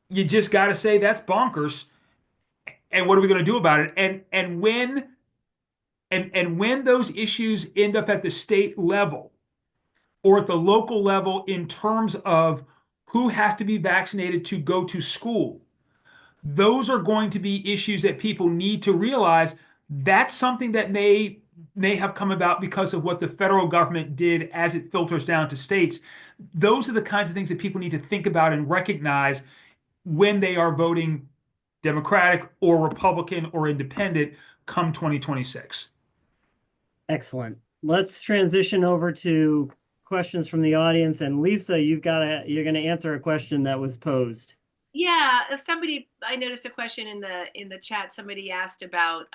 you just got to say that's bonkers. And what are we going to do about it? And when those issues end up at the state level or at the local level in terms of who has to be vaccinated to go to school, those are going to be issues that people need to realize. That's something that may have come about because of what the federal government did as it filters down to states. Those are the kinds of things that people need to think about and recognize when they are voting Democratic or Republican or Independent come 2026. Excellent. Let's transition over to questions from the audience. And Lisa, you're going to answer a question that was posed. Yeah, if I noticed a question in the chat. Somebody asked about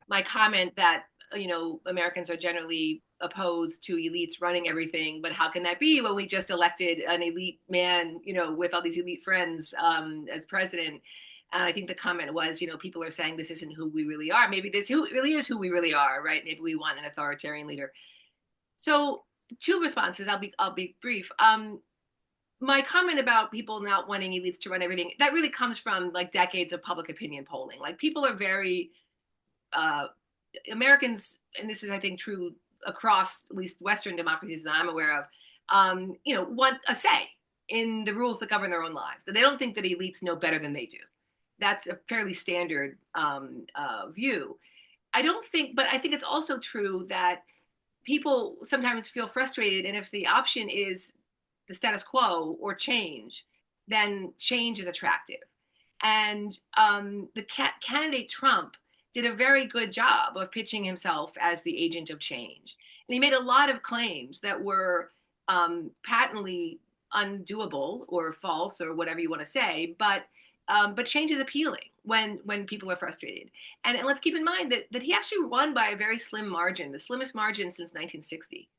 my comment that Americans are generally opposed to elites running everything, but how can that be when we just elected an elite man, with all these elite friends as president? And I think the comment was, people are saying this isn't who we really are. Maybe this really is who we really are, right? Maybe we want an authoritarian leader. So two responses. I'll be brief. My comment about people not wanting elites to run everything, that really comes from like decades of public opinion polling. Like people are very Americans, and this is, I think, true across at least Western democracies that I'm aware of, want a say in the rules that govern their own lives. That they don't think that elites know better than they do. That's a fairly standard view. I don't think, but I think it's also true that people sometimes feel frustrated, and if the option is the status quo or change, then change is attractive. And the candidate Trump did a very good job of pitching himself as the agent of change. And he made a lot of claims that were patently undoable or false or whatever you want to say, but change is appealing when people are frustrated. And let's keep in mind that he actually won by a very slim margin, the slimmest margin since 1960.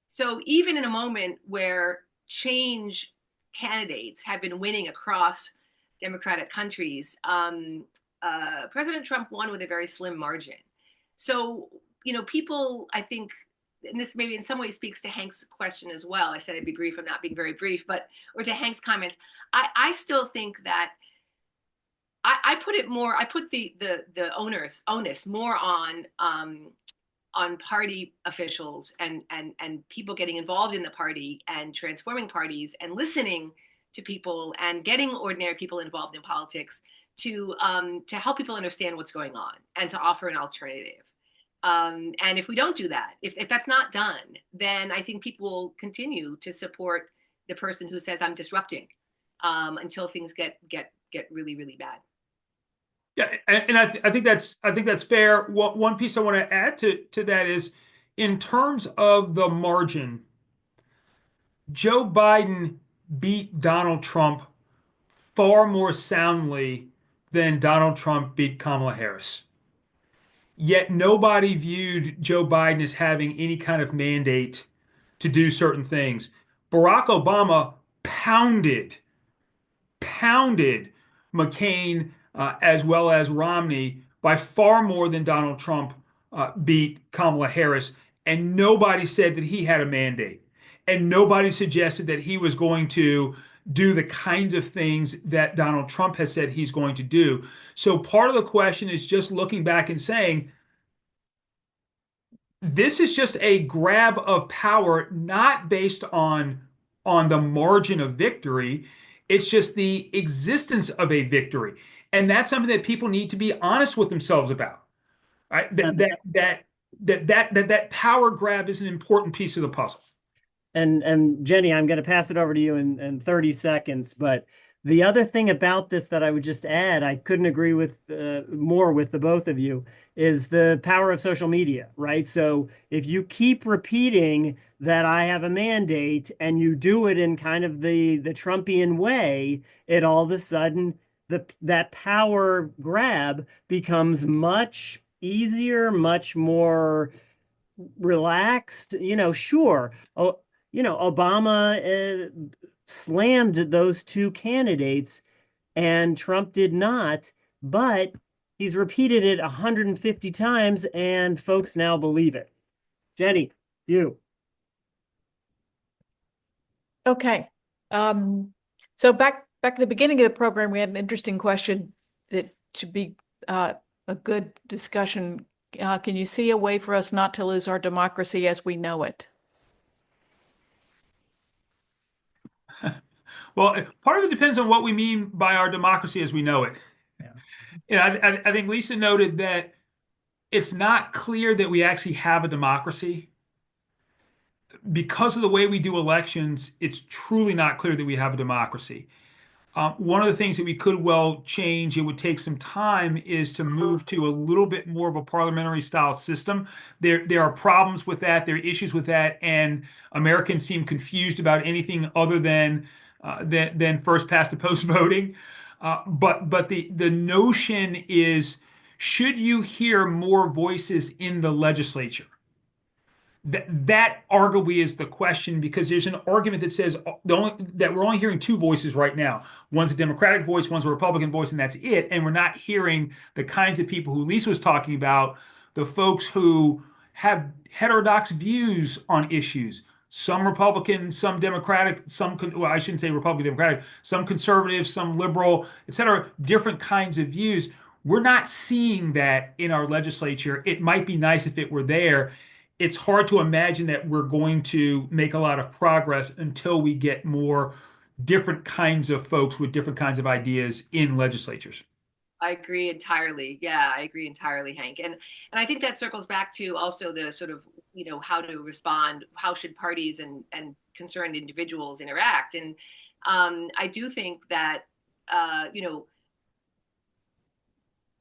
So even in a moment where change candidates have been winning across democratic countries, President Trump won with a very slim margin. So, people, I think, and this maybe in some ways speaks to Hank's question as well. I said I'd be brief. I'm not being very brief, or to Hank's comments. I still think that I put the onus more on party officials and people getting involved in the party and transforming parties and listening to people and getting ordinary people involved in politics to help people understand what's going on and to offer an alternative. And if we don't do that, if that's not done, then I think people will continue to support the person who says I'm disrupting until things get really, really bad. Yeah, and I think that's fair. One piece I want to add to that is, in terms of the margin, Joe Biden beat Donald Trump far more soundly than Donald Trump beat Kamala Harris. Yet nobody viewed Joe Biden as having any kind of mandate to do certain things. Barack Obama pounded McCain as well as Romney by far more than Donald Trump beat Kamala Harris. And nobody said that he had a mandate. And nobody suggested that he was going to do the kinds of things that Donald Trump has said he's going to do. So part of the question is just looking back and saying, this is just a grab of power, not based on the margin of victory. It's just the existence of a victory. And that's something that people need to be honest with themselves about. Right? That power grab is an important piece of the puzzle. And Jenny, I'm going to pass it over to you in 30 seconds. But the other thing about this that I would just add, I couldn't agree with more with the both of you, is the power of social media, right? So if you keep repeating that I have a mandate and you do it in kind of the Trumpian way, it all of a sudden, that power grab becomes much easier, much more relaxed. Sure. Oh, Obama slammed those two candidates and Trump did not, but he's repeated it 150 times and folks now believe it. Jenny, you. Okay. So back at the beginning of the program, we had an interesting question that should be a good discussion. Can you see a way for us not to lose our democracy as we know it? Well, part of it depends on what we mean by our democracy as we know it. Yeah. I think Lisa noted that it's not clear that we actually have a democracy. Because of the way we do elections, it's truly not clear that we have a democracy. One of the things that we could well change, it would take some time, is to move to a little bit more of a parliamentary style system. There are problems with that, there are issues with that, and Americans seem confused about anything other than first past the post voting. But the notion is, should you hear more voices in the legislature? That arguably is the question, because there's an argument that says that we're only hearing two voices right now. One's a Democratic voice, one's a Republican voice, and that's it. And we're not hearing the kinds of people who Lisa was talking about, the folks who have heterodox views on issues. Some Republican, some Democratic, I shouldn't say Republican, Democratic, some conservative, some liberal, et cetera, different kinds of views. We're not seeing that in our legislature. It might be nice if it were there. It's hard to imagine that we're going to make a lot of progress until we get more different kinds of folks with different kinds of ideas in legislatures. I agree entirely. Yeah, I agree entirely, Hank. And I think that circles back to also the sort of, how to respond, how should parties and concerned individuals interact. And I do think that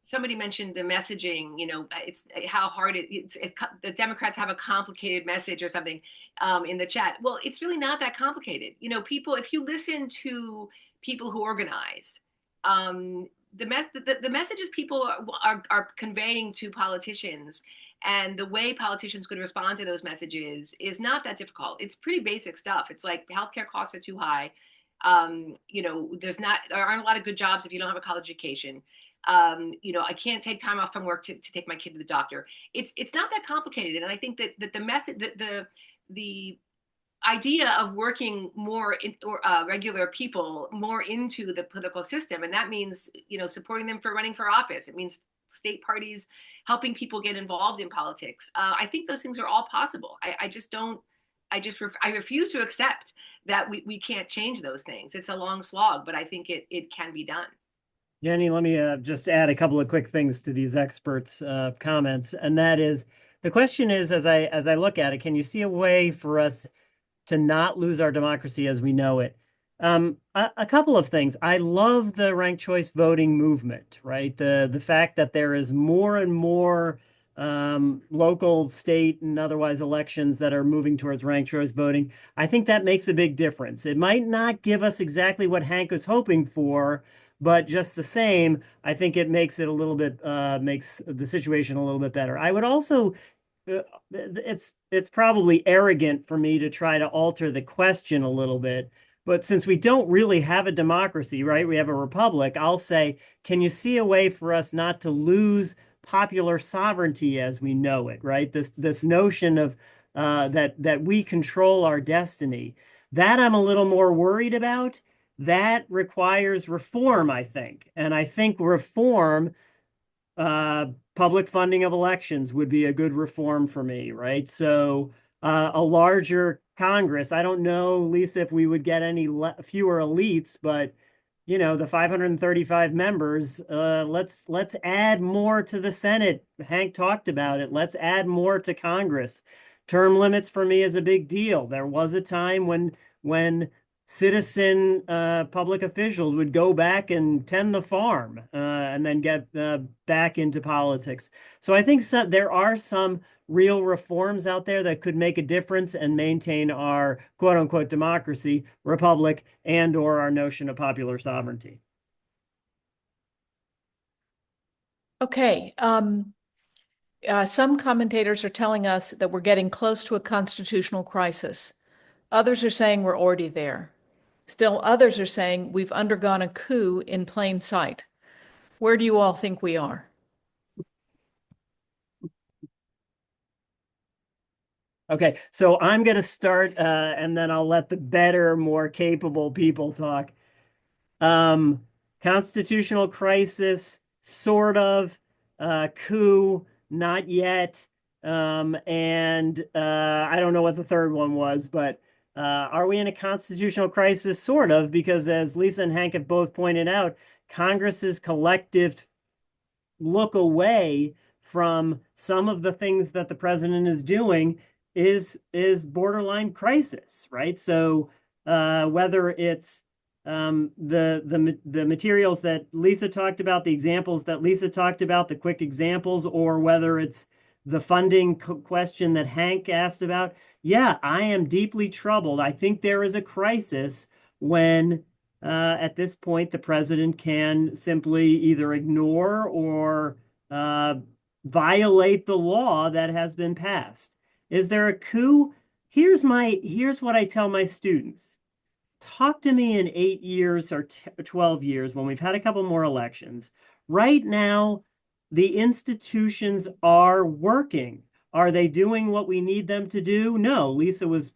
somebody mentioned the messaging, it's how hard the Democrats have a complicated message or something in the chat. Well, it's really not that complicated. People, if you listen to people who organize, the messages people are conveying to politicians and the way politicians could respond to those messages is not that difficult. It's pretty basic stuff. It's like healthcare costs are too high. There aren't a lot of good jobs if you don't have a college education. I can't take time off from work to take my kid to the doctor. It's not that complicated. And I think that the message, the idea of working more regular people more into the political system, and that means supporting them for running for office. It means state parties helping people get involved in politics. I think those things are all possible. I refuse to accept that we can't change those things. It's a long slog, but I think it can be done. Jenny, let me just add a couple of quick things to these experts' comments, and that is, the question is, as I look at it, can you see a way for us to not lose our democracy as we know it? A couple of things. I love the ranked choice voting movement, right? The fact that there is more and more local, state, and otherwise elections that are moving towards ranked choice voting. I think that makes a big difference. It might not give us exactly what Hank was hoping for, but just the same, I think it makes it a little bit, makes the situation a little bit better. I would also, it's probably arrogant for me to try to alter the question a little bit, but since we don't really have a democracy, right? We have a republic. I'll say, can you see a way for us not to lose popular sovereignty as we know it, right? This notion of that we control our destiny. That I'm a little more worried about. That requires reform, I think. And I think reform, public funding of elections would be a good reform for me, right? So a larger Congress. I don't know, Lisa, if we would get any fewer elites, but the 535 members, let's add more to the Senate. Hank talked about it. Let's add more to Congress. Term limits for me is a big deal. There was a time when citizen public officials would go back and tend the farm and then get back into politics. So I think there are some real reforms out there that could make a difference and maintain our quote unquote democracy, republic, and or our notion of popular sovereignty. Okay. Some commentators are telling us that we're getting close to a constitutional crisis. Others are saying we're already there. Still others are saying we've undergone a coup in plain sight. Where do you all think we are? Okay, so I'm going to start and then I'll let the better, more capable people talk. Constitutional crisis, sort of, coup, not yet. And I don't know what the third one was, but are we in a constitutional crisis? Sort of, because as Lisa and Hank have both pointed out, Congress's collective look away from some of the things that the president is doing is borderline crisis, right? So whether it's the materials that Lisa talked about, the examples that Lisa talked about, the quick examples, or whether it's the funding question that Hank asked about, yeah, I am deeply troubled. I think there is a crisis when at this point the president can simply either ignore or violate the law that has been passed. Is there a coup? Here's what I tell my students. Talk to me in 8 years or 12 years when we've had a couple more elections. Right now, the institutions are working. Are they doing what we need them to do? No. Lisa was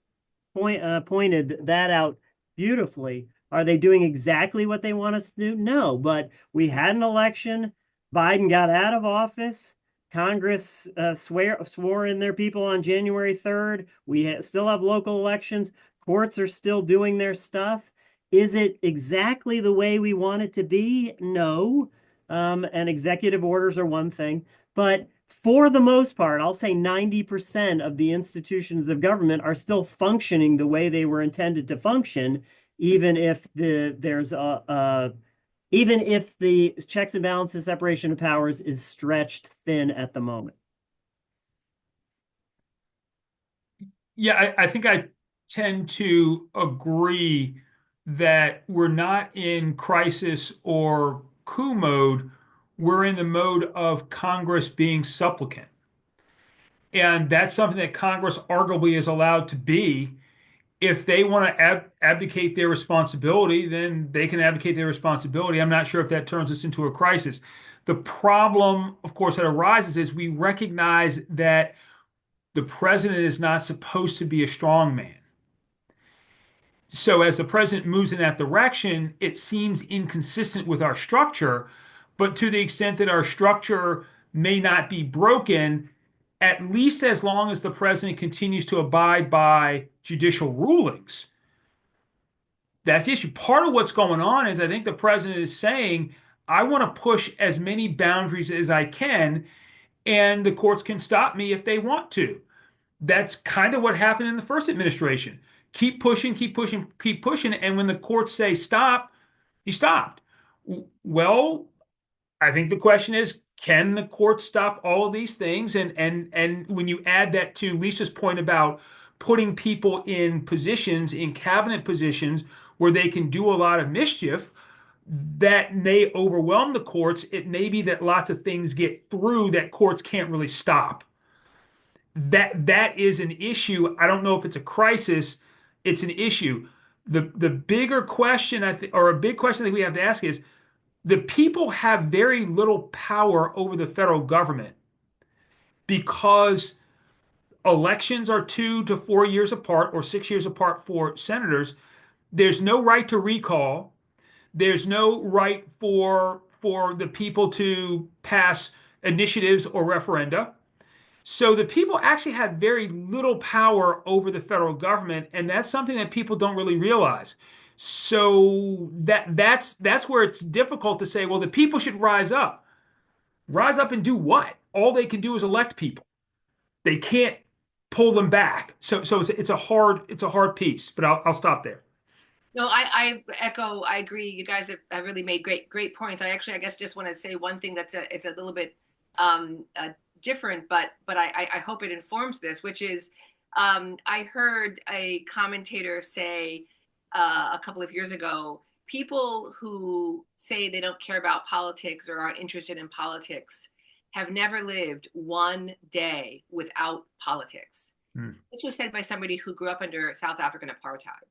pointed that out beautifully. Are they doing exactly what they want us to do? No. But we had an election. Biden got out of office. Congress swore in their people on January 3rd. We still have local elections. Courts are still doing their stuff. Is it exactly the way we want it to be? No. And executive orders are one thing. But for the most part, I'll say 90% of the institutions of government are still functioning the way they were intended to function, even if even if the checks and balances, separation of powers is stretched thin at the moment. Yeah, I think I tend to agree that we're not in crisis or coup mode. We're in the mode of Congress being supplicant. And that's something that Congress arguably is allowed to be. If they want to abdicate their responsibility, then they can abdicate their responsibility. I'm not sure if that turns us into a crisis. The problem, of course, that arises is we recognize that the president is not supposed to be a strong man. So as the president moves in that direction, it seems inconsistent with our structure. But to the extent that our structure may not be broken, at least as long as the president continues to abide by judicial rulings, that's the issue. Part of what's going on is I think the president is saying, I want to push as many boundaries as I can, and the courts can stop me if they want to. That's kind of what happened in the first administration. Keep pushing, keep pushing, keep pushing. And when the courts say stop, he stopped. Well, I think the question is, can the court stop all of these things? And when you add that to Lisa's point about putting people in positions, in cabinet positions where they can do a lot of mischief, that may overwhelm the courts. It may be that lots of things get through that courts can't really stop. That is an issue. I don't know if it's a crisis. It's an issue. The bigger question, I think, or a big question that we have to ask is, the people have very little power over the federal government because elections are 2 to 4 years apart or 6 years apart for senators. There's no right to recall. There's no right for the people to pass initiatives or referenda. So the people actually have very little power over the federal government, and that's something that people don't really realize. So that's where it's difficult to say, well, the people should rise up. Rise up and do what? All they can do is elect people. They can't pull them back. So it's a hard piece. But I'll stop there. No, I echo. I agree. You guys have really made great points. I guess, just want to say one thing it's a little bit different, but I hope it informs this, which is I heard a commentator say a couple of years ago, people who say they don't care about politics or aren't interested in politics have never lived one day without politics. This was said by somebody who grew up under South African apartheid.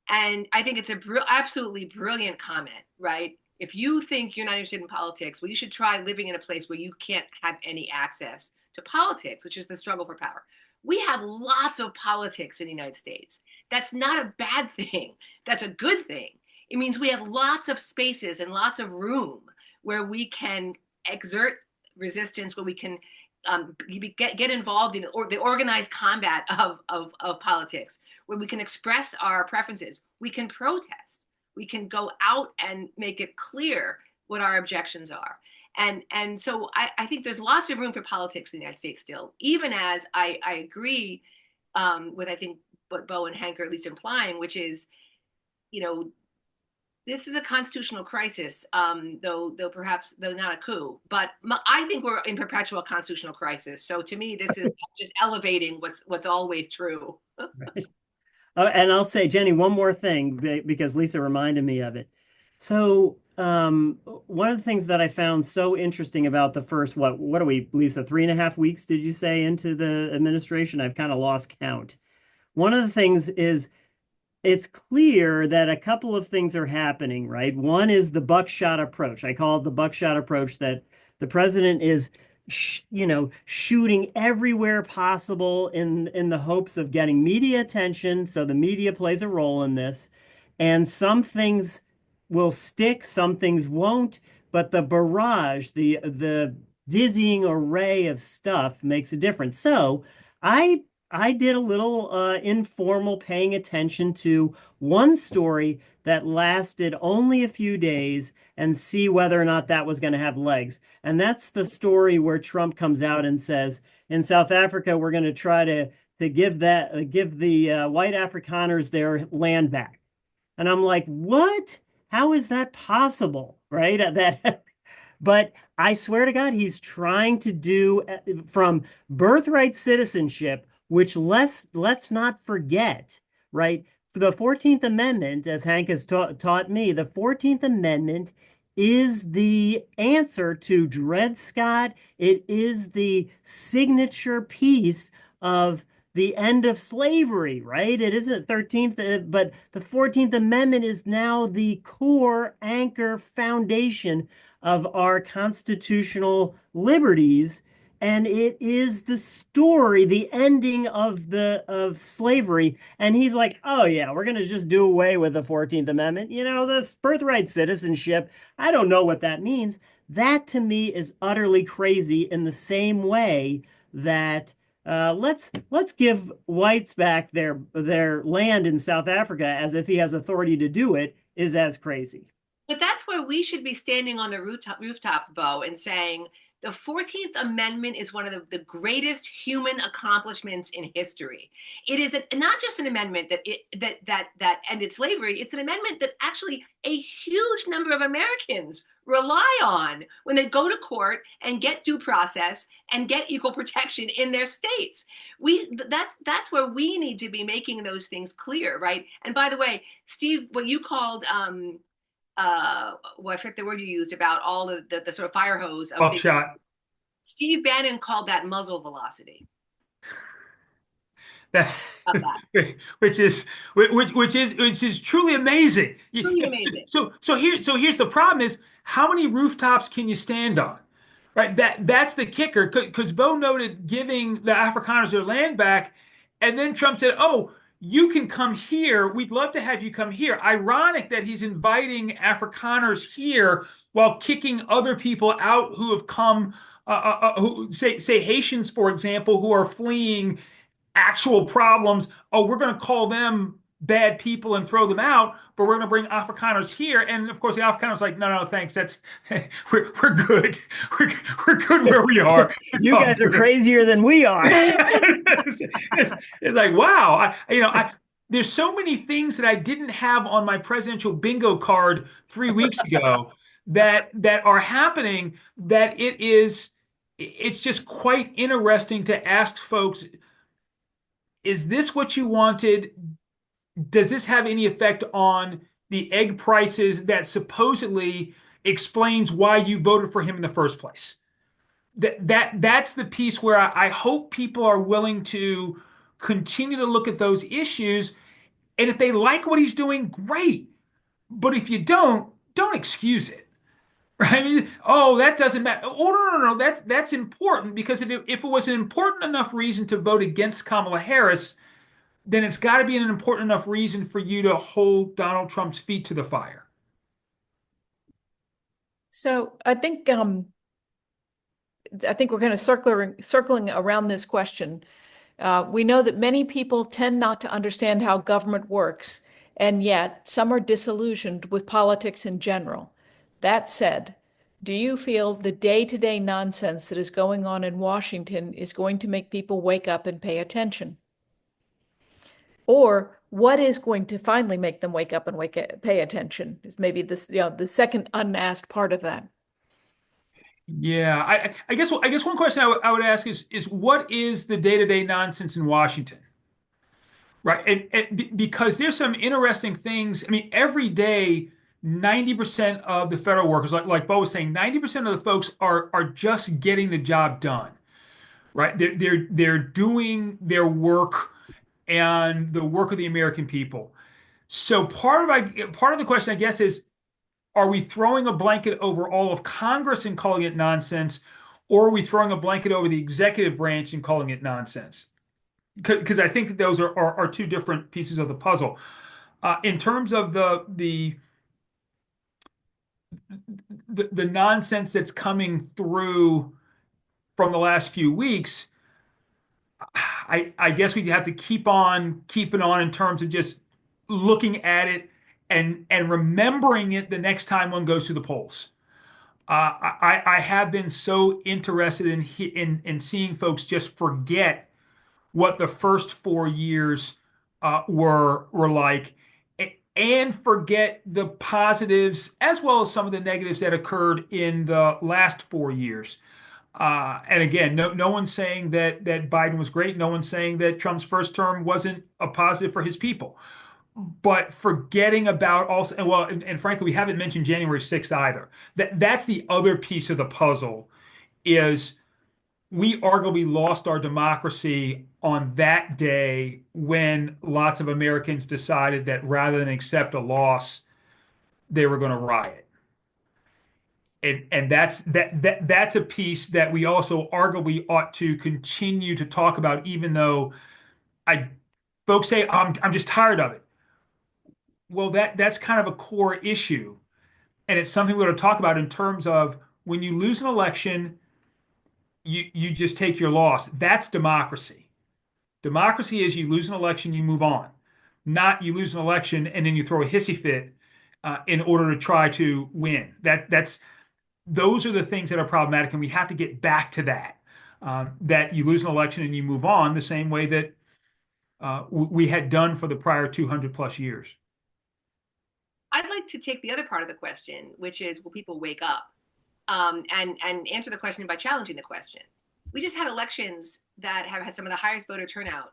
And I think it's absolutely brilliant comment, right? If you think you're not interested in politics, well, you should try living in a place where you can't have any access to politics, which is the struggle for power. We have lots of politics in the United States. That's not a bad thing. That's a good thing. It means we have lots of spaces and lots of room where we can exert resistance, where we can get involved in the organized combat of politics, where we can express our preferences. We can protest. We can go out and make it clear what our objections are. And so I think there's lots of room for politics in the United States still, even as I agree with, I think, what Bo and Hank are at least implying, which is, this is a constitutional crisis, though not a coup. But I think we're in perpetual constitutional crisis. So to me, this is just elevating what's always true. Right. And I'll say, Jenny, one more thing, because Lisa reminded me of it. So one of the things that I found so interesting about the first, what are we, Lisa, 3.5 weeks, did you say, into the administration? I've kind of lost count. One of the things is, it's clear that a couple of things are happening, right? One is the buckshot approach. I call it the buckshot approach, that the president is, shooting everywhere possible in the hopes of getting media attention. So the media plays a role in this. And some things will stick, some things won't. but the barrage, the dizzying array of stuff makes a difference. So I did a little informal paying attention to one story that lasted only a few days and see whether or not that was going to have legs. And that's the story where Trump comes out and says, in South Africa, we're going to try to give the white Afrikaners their land back. And I'm like, what? How is that possible? Right? But I swear to God, he's trying to do from birthright citizenship, which let's not forget, right? The 14th Amendment, as Hank has taught me, the 14th Amendment is the answer to Dred Scott. It is the signature piece of the end of slavery, right? It isn't 13th, but the 14th Amendment is now the core anchor foundation of our constitutional liberties. And it is the story, the ending of slavery. And he's like, oh yeah, we're going to just do away with the 14th Amendment. You know, this birthright citizenship, I don't know what that means. That to me is utterly crazy, in the same way that let's give whites back their land in South Africa as if he has authority to do it is as crazy. But that's where we should be standing on the rooftops, Bo, and saying the 14th Amendment is one of the greatest human accomplishments in history. It is not just an amendment that ended slavery. It's an amendment that actually a huge number of Americans rely on when they go to court and get due process and get equal protection in their states. That's where we need to be making those things clear, right? And by the way, Steve, what you called well, I forget the word you used about all of the sort of fire hose of Buckshot. Steve Bannon called that muzzle velocity. That, About that. which is truly amazing. Truly amazing. So here's the problem: is how many rooftops can you stand on? Right. That's the kicker. Because Bo noted giving the Afrikaners their land back, and then Trump said, "Oh, you can come here. We'd love to have you come here." Ironic that he's inviting Afrikaners here while kicking other people out who have come, who say Haitians, for example, who are fleeing actual problems. Oh, we're going to call them bad people and throw them out, but we're going to bring Afrikaners here. And of course, the Afrikaners like, no, thanks. That's we're good. We're good where we are. You guys are crazier than we are. It's like, wow. There's so many things that I didn't have on my presidential bingo card 3 weeks ago that are happening, that it's just quite interesting to ask folks, is this what you wanted? Does this have any effect on the egg prices that supposedly explains why you voted for him in the first place? That's the piece where I hope people are willing to continue to look at those issues. And if they like what he's doing, great. But if you don't excuse it. Right? I mean, oh, that doesn't matter. Oh, no. That's important, because if it was an important enough reason to vote against Kamala Harris, then it's got to be an important enough reason for you to hold Donald Trump's feet to the fire. So I think we're kind of circling around this question. We know that many people tend not to understand how government works, and yet some are disillusioned with politics in general. That said, do you feel the day-to-day nonsense that is going on in Washington is going to make people wake up and pay attention? Or what is going to finally make them wake up and pay attention is maybe this, the second unasked part of that. Yeah, I guess one question I would ask is what is the day-to-day nonsense in Washington? Right. And because there's some interesting things. I mean, every day, 90% of the federal workers, like Bo was saying, 90% of the folks are just getting the job done. Right. They're doing their work and the work of the American people. So part of the question, I guess, is, are we throwing a blanket over all of Congress and calling it nonsense, or are we throwing a blanket over the executive branch and calling it nonsense? Because I think that those are two different pieces of the puzzle. In terms of the the nonsense that's coming through from the last few weeks, I guess we have to keep on keeping on in terms of just looking at it and remembering it the next time one goes to the polls. I have been so interested in seeing folks just forget what the first 4 years were like, and forget the positives as well as some of the negatives that occurred in the last 4 years. And again, no one's saying that Biden was great. No one's saying that Trump's first term wasn't a positive for his people. But forgetting about also, and frankly, we haven't mentioned January 6th either. That's the other piece of the puzzle is we arguably lost our democracy on that day when lots of Americans decided that rather than accept a loss, they were going to riot. And that's a piece that we also arguably ought to continue to talk about, even though I folks say I'm just tired of it. Well, that's kind of a core issue, and it's something we're going to talk about in terms of when you lose an election, you just take your loss. That's democracy. Democracy is you lose an election, you move on, not you lose an election and then you throw a hissy fit in order to try to win. Those are the things that are problematic, and we have to get back to that. That you lose an election and you move on the same way that we had done for the prior 200 plus years. I'd like to take the other part of the question, which is, will people wake up? And answer the question by challenging the question. We just had elections that have had some of the highest voter turnout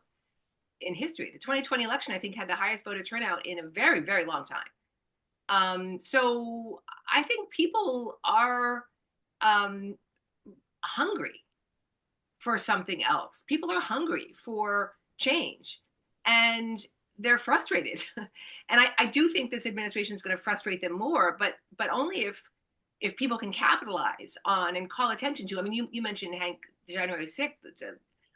in history. The 2020 election, I think, had the highest voter turnout in a very, very long time. So I think people are hungry for something else. People are hungry for change, and they're frustrated. And I do think this administration is going to frustrate them more, but only if people can capitalize on and call attention to. I mean, you mentioned, Hank, January 6th.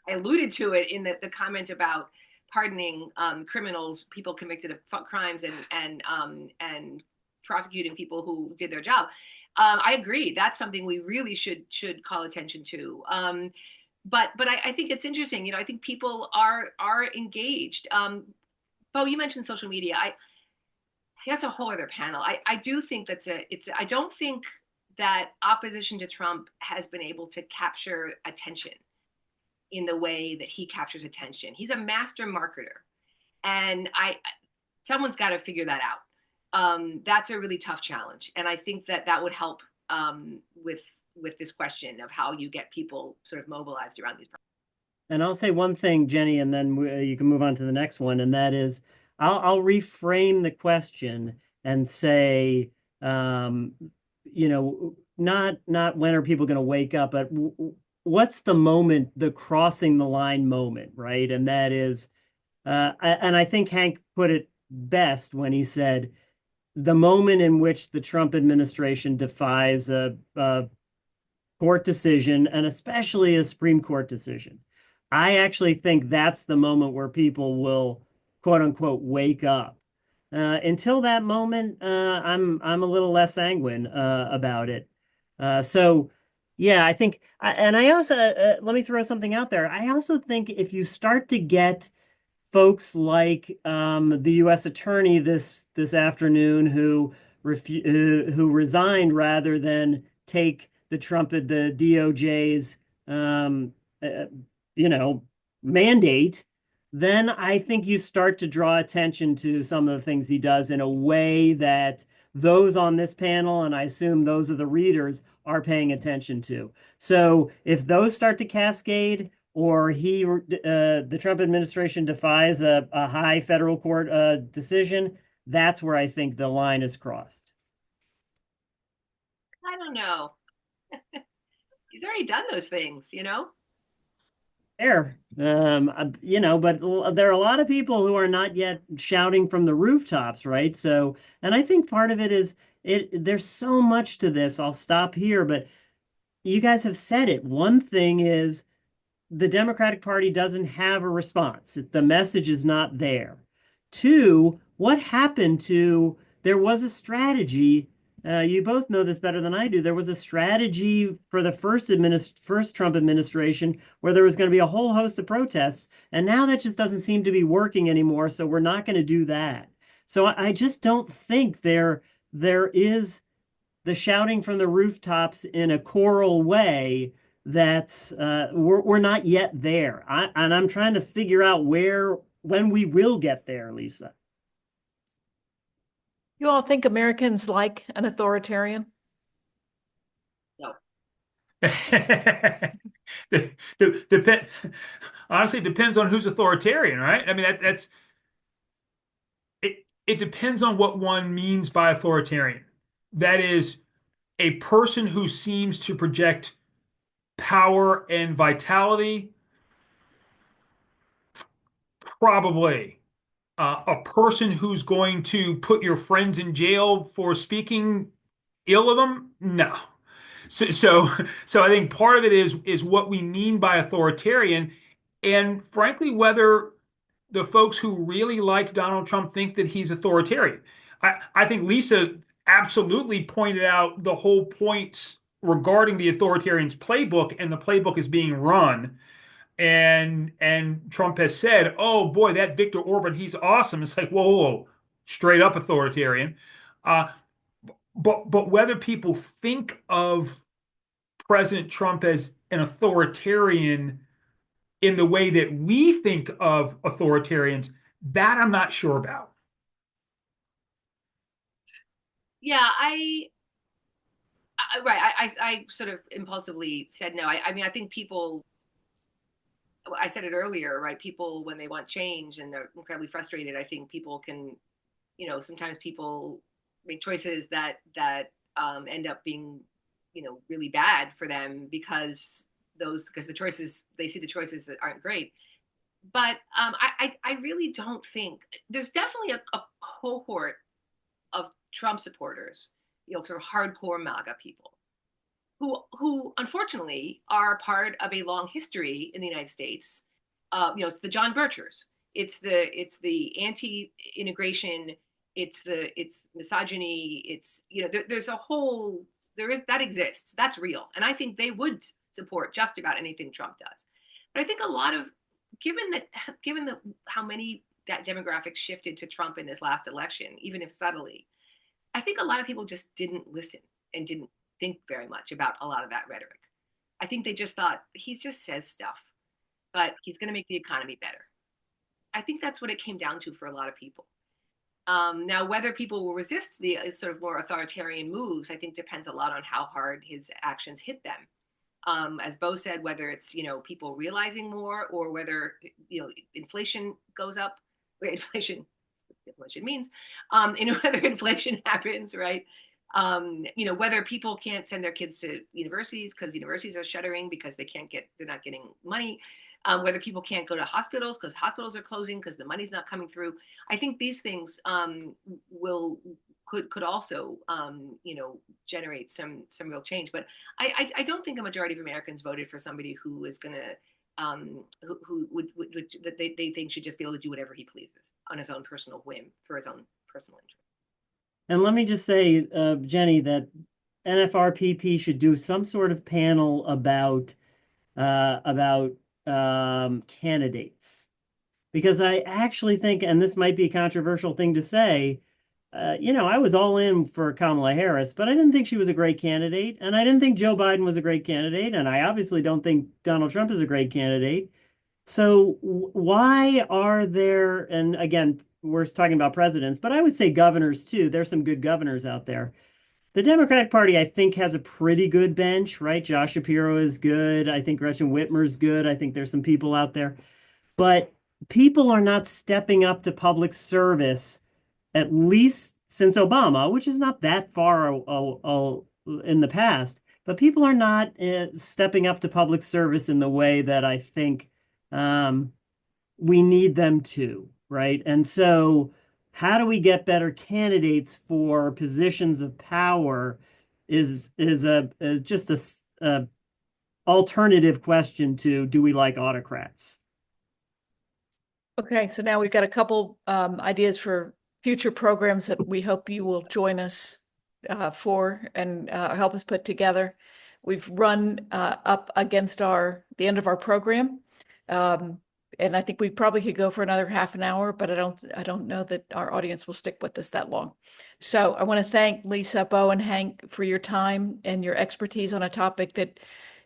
I alluded to it in the comment about pardoning criminals, people convicted of crimes, and prosecuting people who did their job. I agree. That's something we really should call attention to. But I think it's interesting. I think people are engaged. Bo, you mentioned social media. That's a whole other panel. I do think I don't think that opposition to Trump has been able to capture attention in the way that he captures attention. He's a master marketer, and someone's got to figure that out. That's a really tough challenge, and I think that would help with this question of how you get people sort of mobilized around these problems. And I'll say one thing, Jenny, and then you can move on to the next one, and that is I'll reframe the question and say, not when are people going to wake up, but what's the moment, the crossing the line moment, right? And that is, and I think Hank put it best when he said, the moment in which the Trump administration defies a court decision, and especially a Supreme Court decision. I actually think that's the moment where people will, quote unquote, wake up. Until that moment, I'm a little less sanguine about it. So, yeah, I think, and I also let me throw something out there. I also think if you start to get folks like the U.S. attorney this afternoon who resigned rather than take the DOJ's mandate, then I think you start to draw attention to some of the things he does in a way that those on this panel, and I assume those are the readers, are paying attention to. So if those start to cascade, or the Trump administration defies a high federal court decision, that's where I think the line is crossed. I don't know. He's already done those things, Fair, but there are a lot of people who are not yet shouting from the rooftops, right? So, and I think part of it is there's so much to this. I'll stop here, but you guys have said it. One thing is the Democratic Party doesn't have a response. The message is not there. Two, what happened to, there was a strategy You both know this better than I do. There was a strategy for the first Trump administration where there was going to be a whole host of protests, and now that just doesn't seem to be working anymore. So we're not going to do that. So I just don't think there is the shouting from the rooftops in a choral way. That's we're not yet there. And I'm trying to figure out when we will get there, Lisa. You all think Americans like an authoritarian? No. Depend. Honestly, it depends on who's authoritarian, right? I mean, that's it. It depends on what one means by authoritarian. That is a person who seems to project power and vitality, probably. A person who's going to put your friends in jail for speaking ill of them, no. So I think part of it is what we mean by authoritarian, and frankly, whether the folks who really like Donald Trump think that he's authoritarian. I think Lisa absolutely pointed out the whole points regarding the authoritarian's playbook, and the playbook is being run. And Trump has said, "Oh boy, that Viktor Orban, he's awesome." It's like, whoa, whoa, whoa, straight up authoritarian. Uh, but whether people think of President Trump as an authoritarian in the way that we think of authoritarians, that I'm not sure about. Yeah, right. I sort of impulsively said no. I mean, I think people, I said it earlier, right? People, when they want change and they're incredibly frustrated, I think people can, sometimes people make choices that end up being, really bad for them because the choices, they see the choices that aren't great. But I really don't think there's definitely a cohort of Trump supporters, sort of hardcore MAGA people, who unfortunately are part of a long history in the United States. It's the John Birchers, it's the anti-integration, it's misogyny, there's a whole that exists, that's real, and I think they would support just about anything Trump does. But I think a lot of given the how many demographics shifted to Trump in this last election, even if subtly, I think a lot of people just didn't listen and didn't think very much about a lot of that rhetoric. I think they just thought he just says stuff, but he's going to make the economy better. I think that's what it came down to for a lot of people. Now, whether people will resist the sort of more authoritarian moves, I think depends a lot on how hard his actions hit them. As Bo said, whether it's people realizing more, or whether inflation goes up, inflation means, whether inflation happens, right? Whether people can't send their kids to universities because universities are shuttering because they're not getting money. Whether people can't go to hospitals because hospitals are closing because the money's not coming through. I think these things could also generate some real change. But I don't think a majority of Americans voted for somebody who is going to who would that they think should just be able to do whatever he pleases on his own personal whim for his own personal interest. And let me just say, Jenny, that NFRPP should do some sort of panel about candidates, because I actually think, and this might be a controversial thing to say, I was all in for Kamala Harris, but I didn't think she was a great candidate, and I didn't think Joe Biden was a great candidate, and I obviously don't think Donald Trump is a great candidate. So why are there, and again, we're talking about presidents, but I would say governors too. There's some good governors out there. The Democratic Party, I think, has a pretty good bench, right? Josh Shapiro is good. I think Gretchen Whitmer's good. I think there's some people out there. But people are not stepping up to public service, at least since Obama, which is not that far in the past. But people are not stepping up to public service in the way that I think we need them to, right? And so how do we get better candidates for positions of power is just a alternative question to, do we like autocrats? Okay, so now we've got a couple ideas for future programs that we hope you will join us for and help us put together. We've run up against the end of our program. And I think we probably could go for another half an hour, but I don't know that our audience will stick with us that long. So I want to thank Lisa, Bo, and Hank for your time and your expertise on a topic that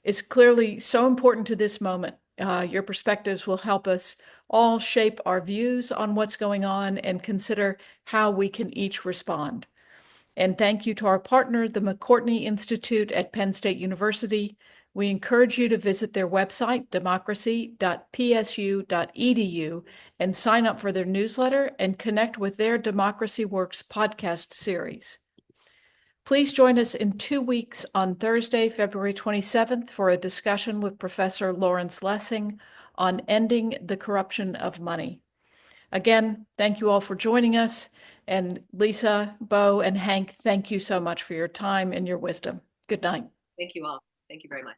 is clearly so important to this moment. Your perspectives will help us all shape our views on what's going on and consider how we can each respond. And thank you to our partner, the McCourtney Institute at Penn State University. We encourage you to visit their website, democracy.psu.edu, and sign up for their newsletter and connect with their Democracy Works podcast series. Please join us in 2 weeks on Thursday, February 27th, for a discussion with Professor Lawrence Lessing on ending the corruption of money. Again, thank you all for joining us. And Lisa, Bo, and Hank, thank you so much for your time and your wisdom. Good night. Thank you all. Thank you very much.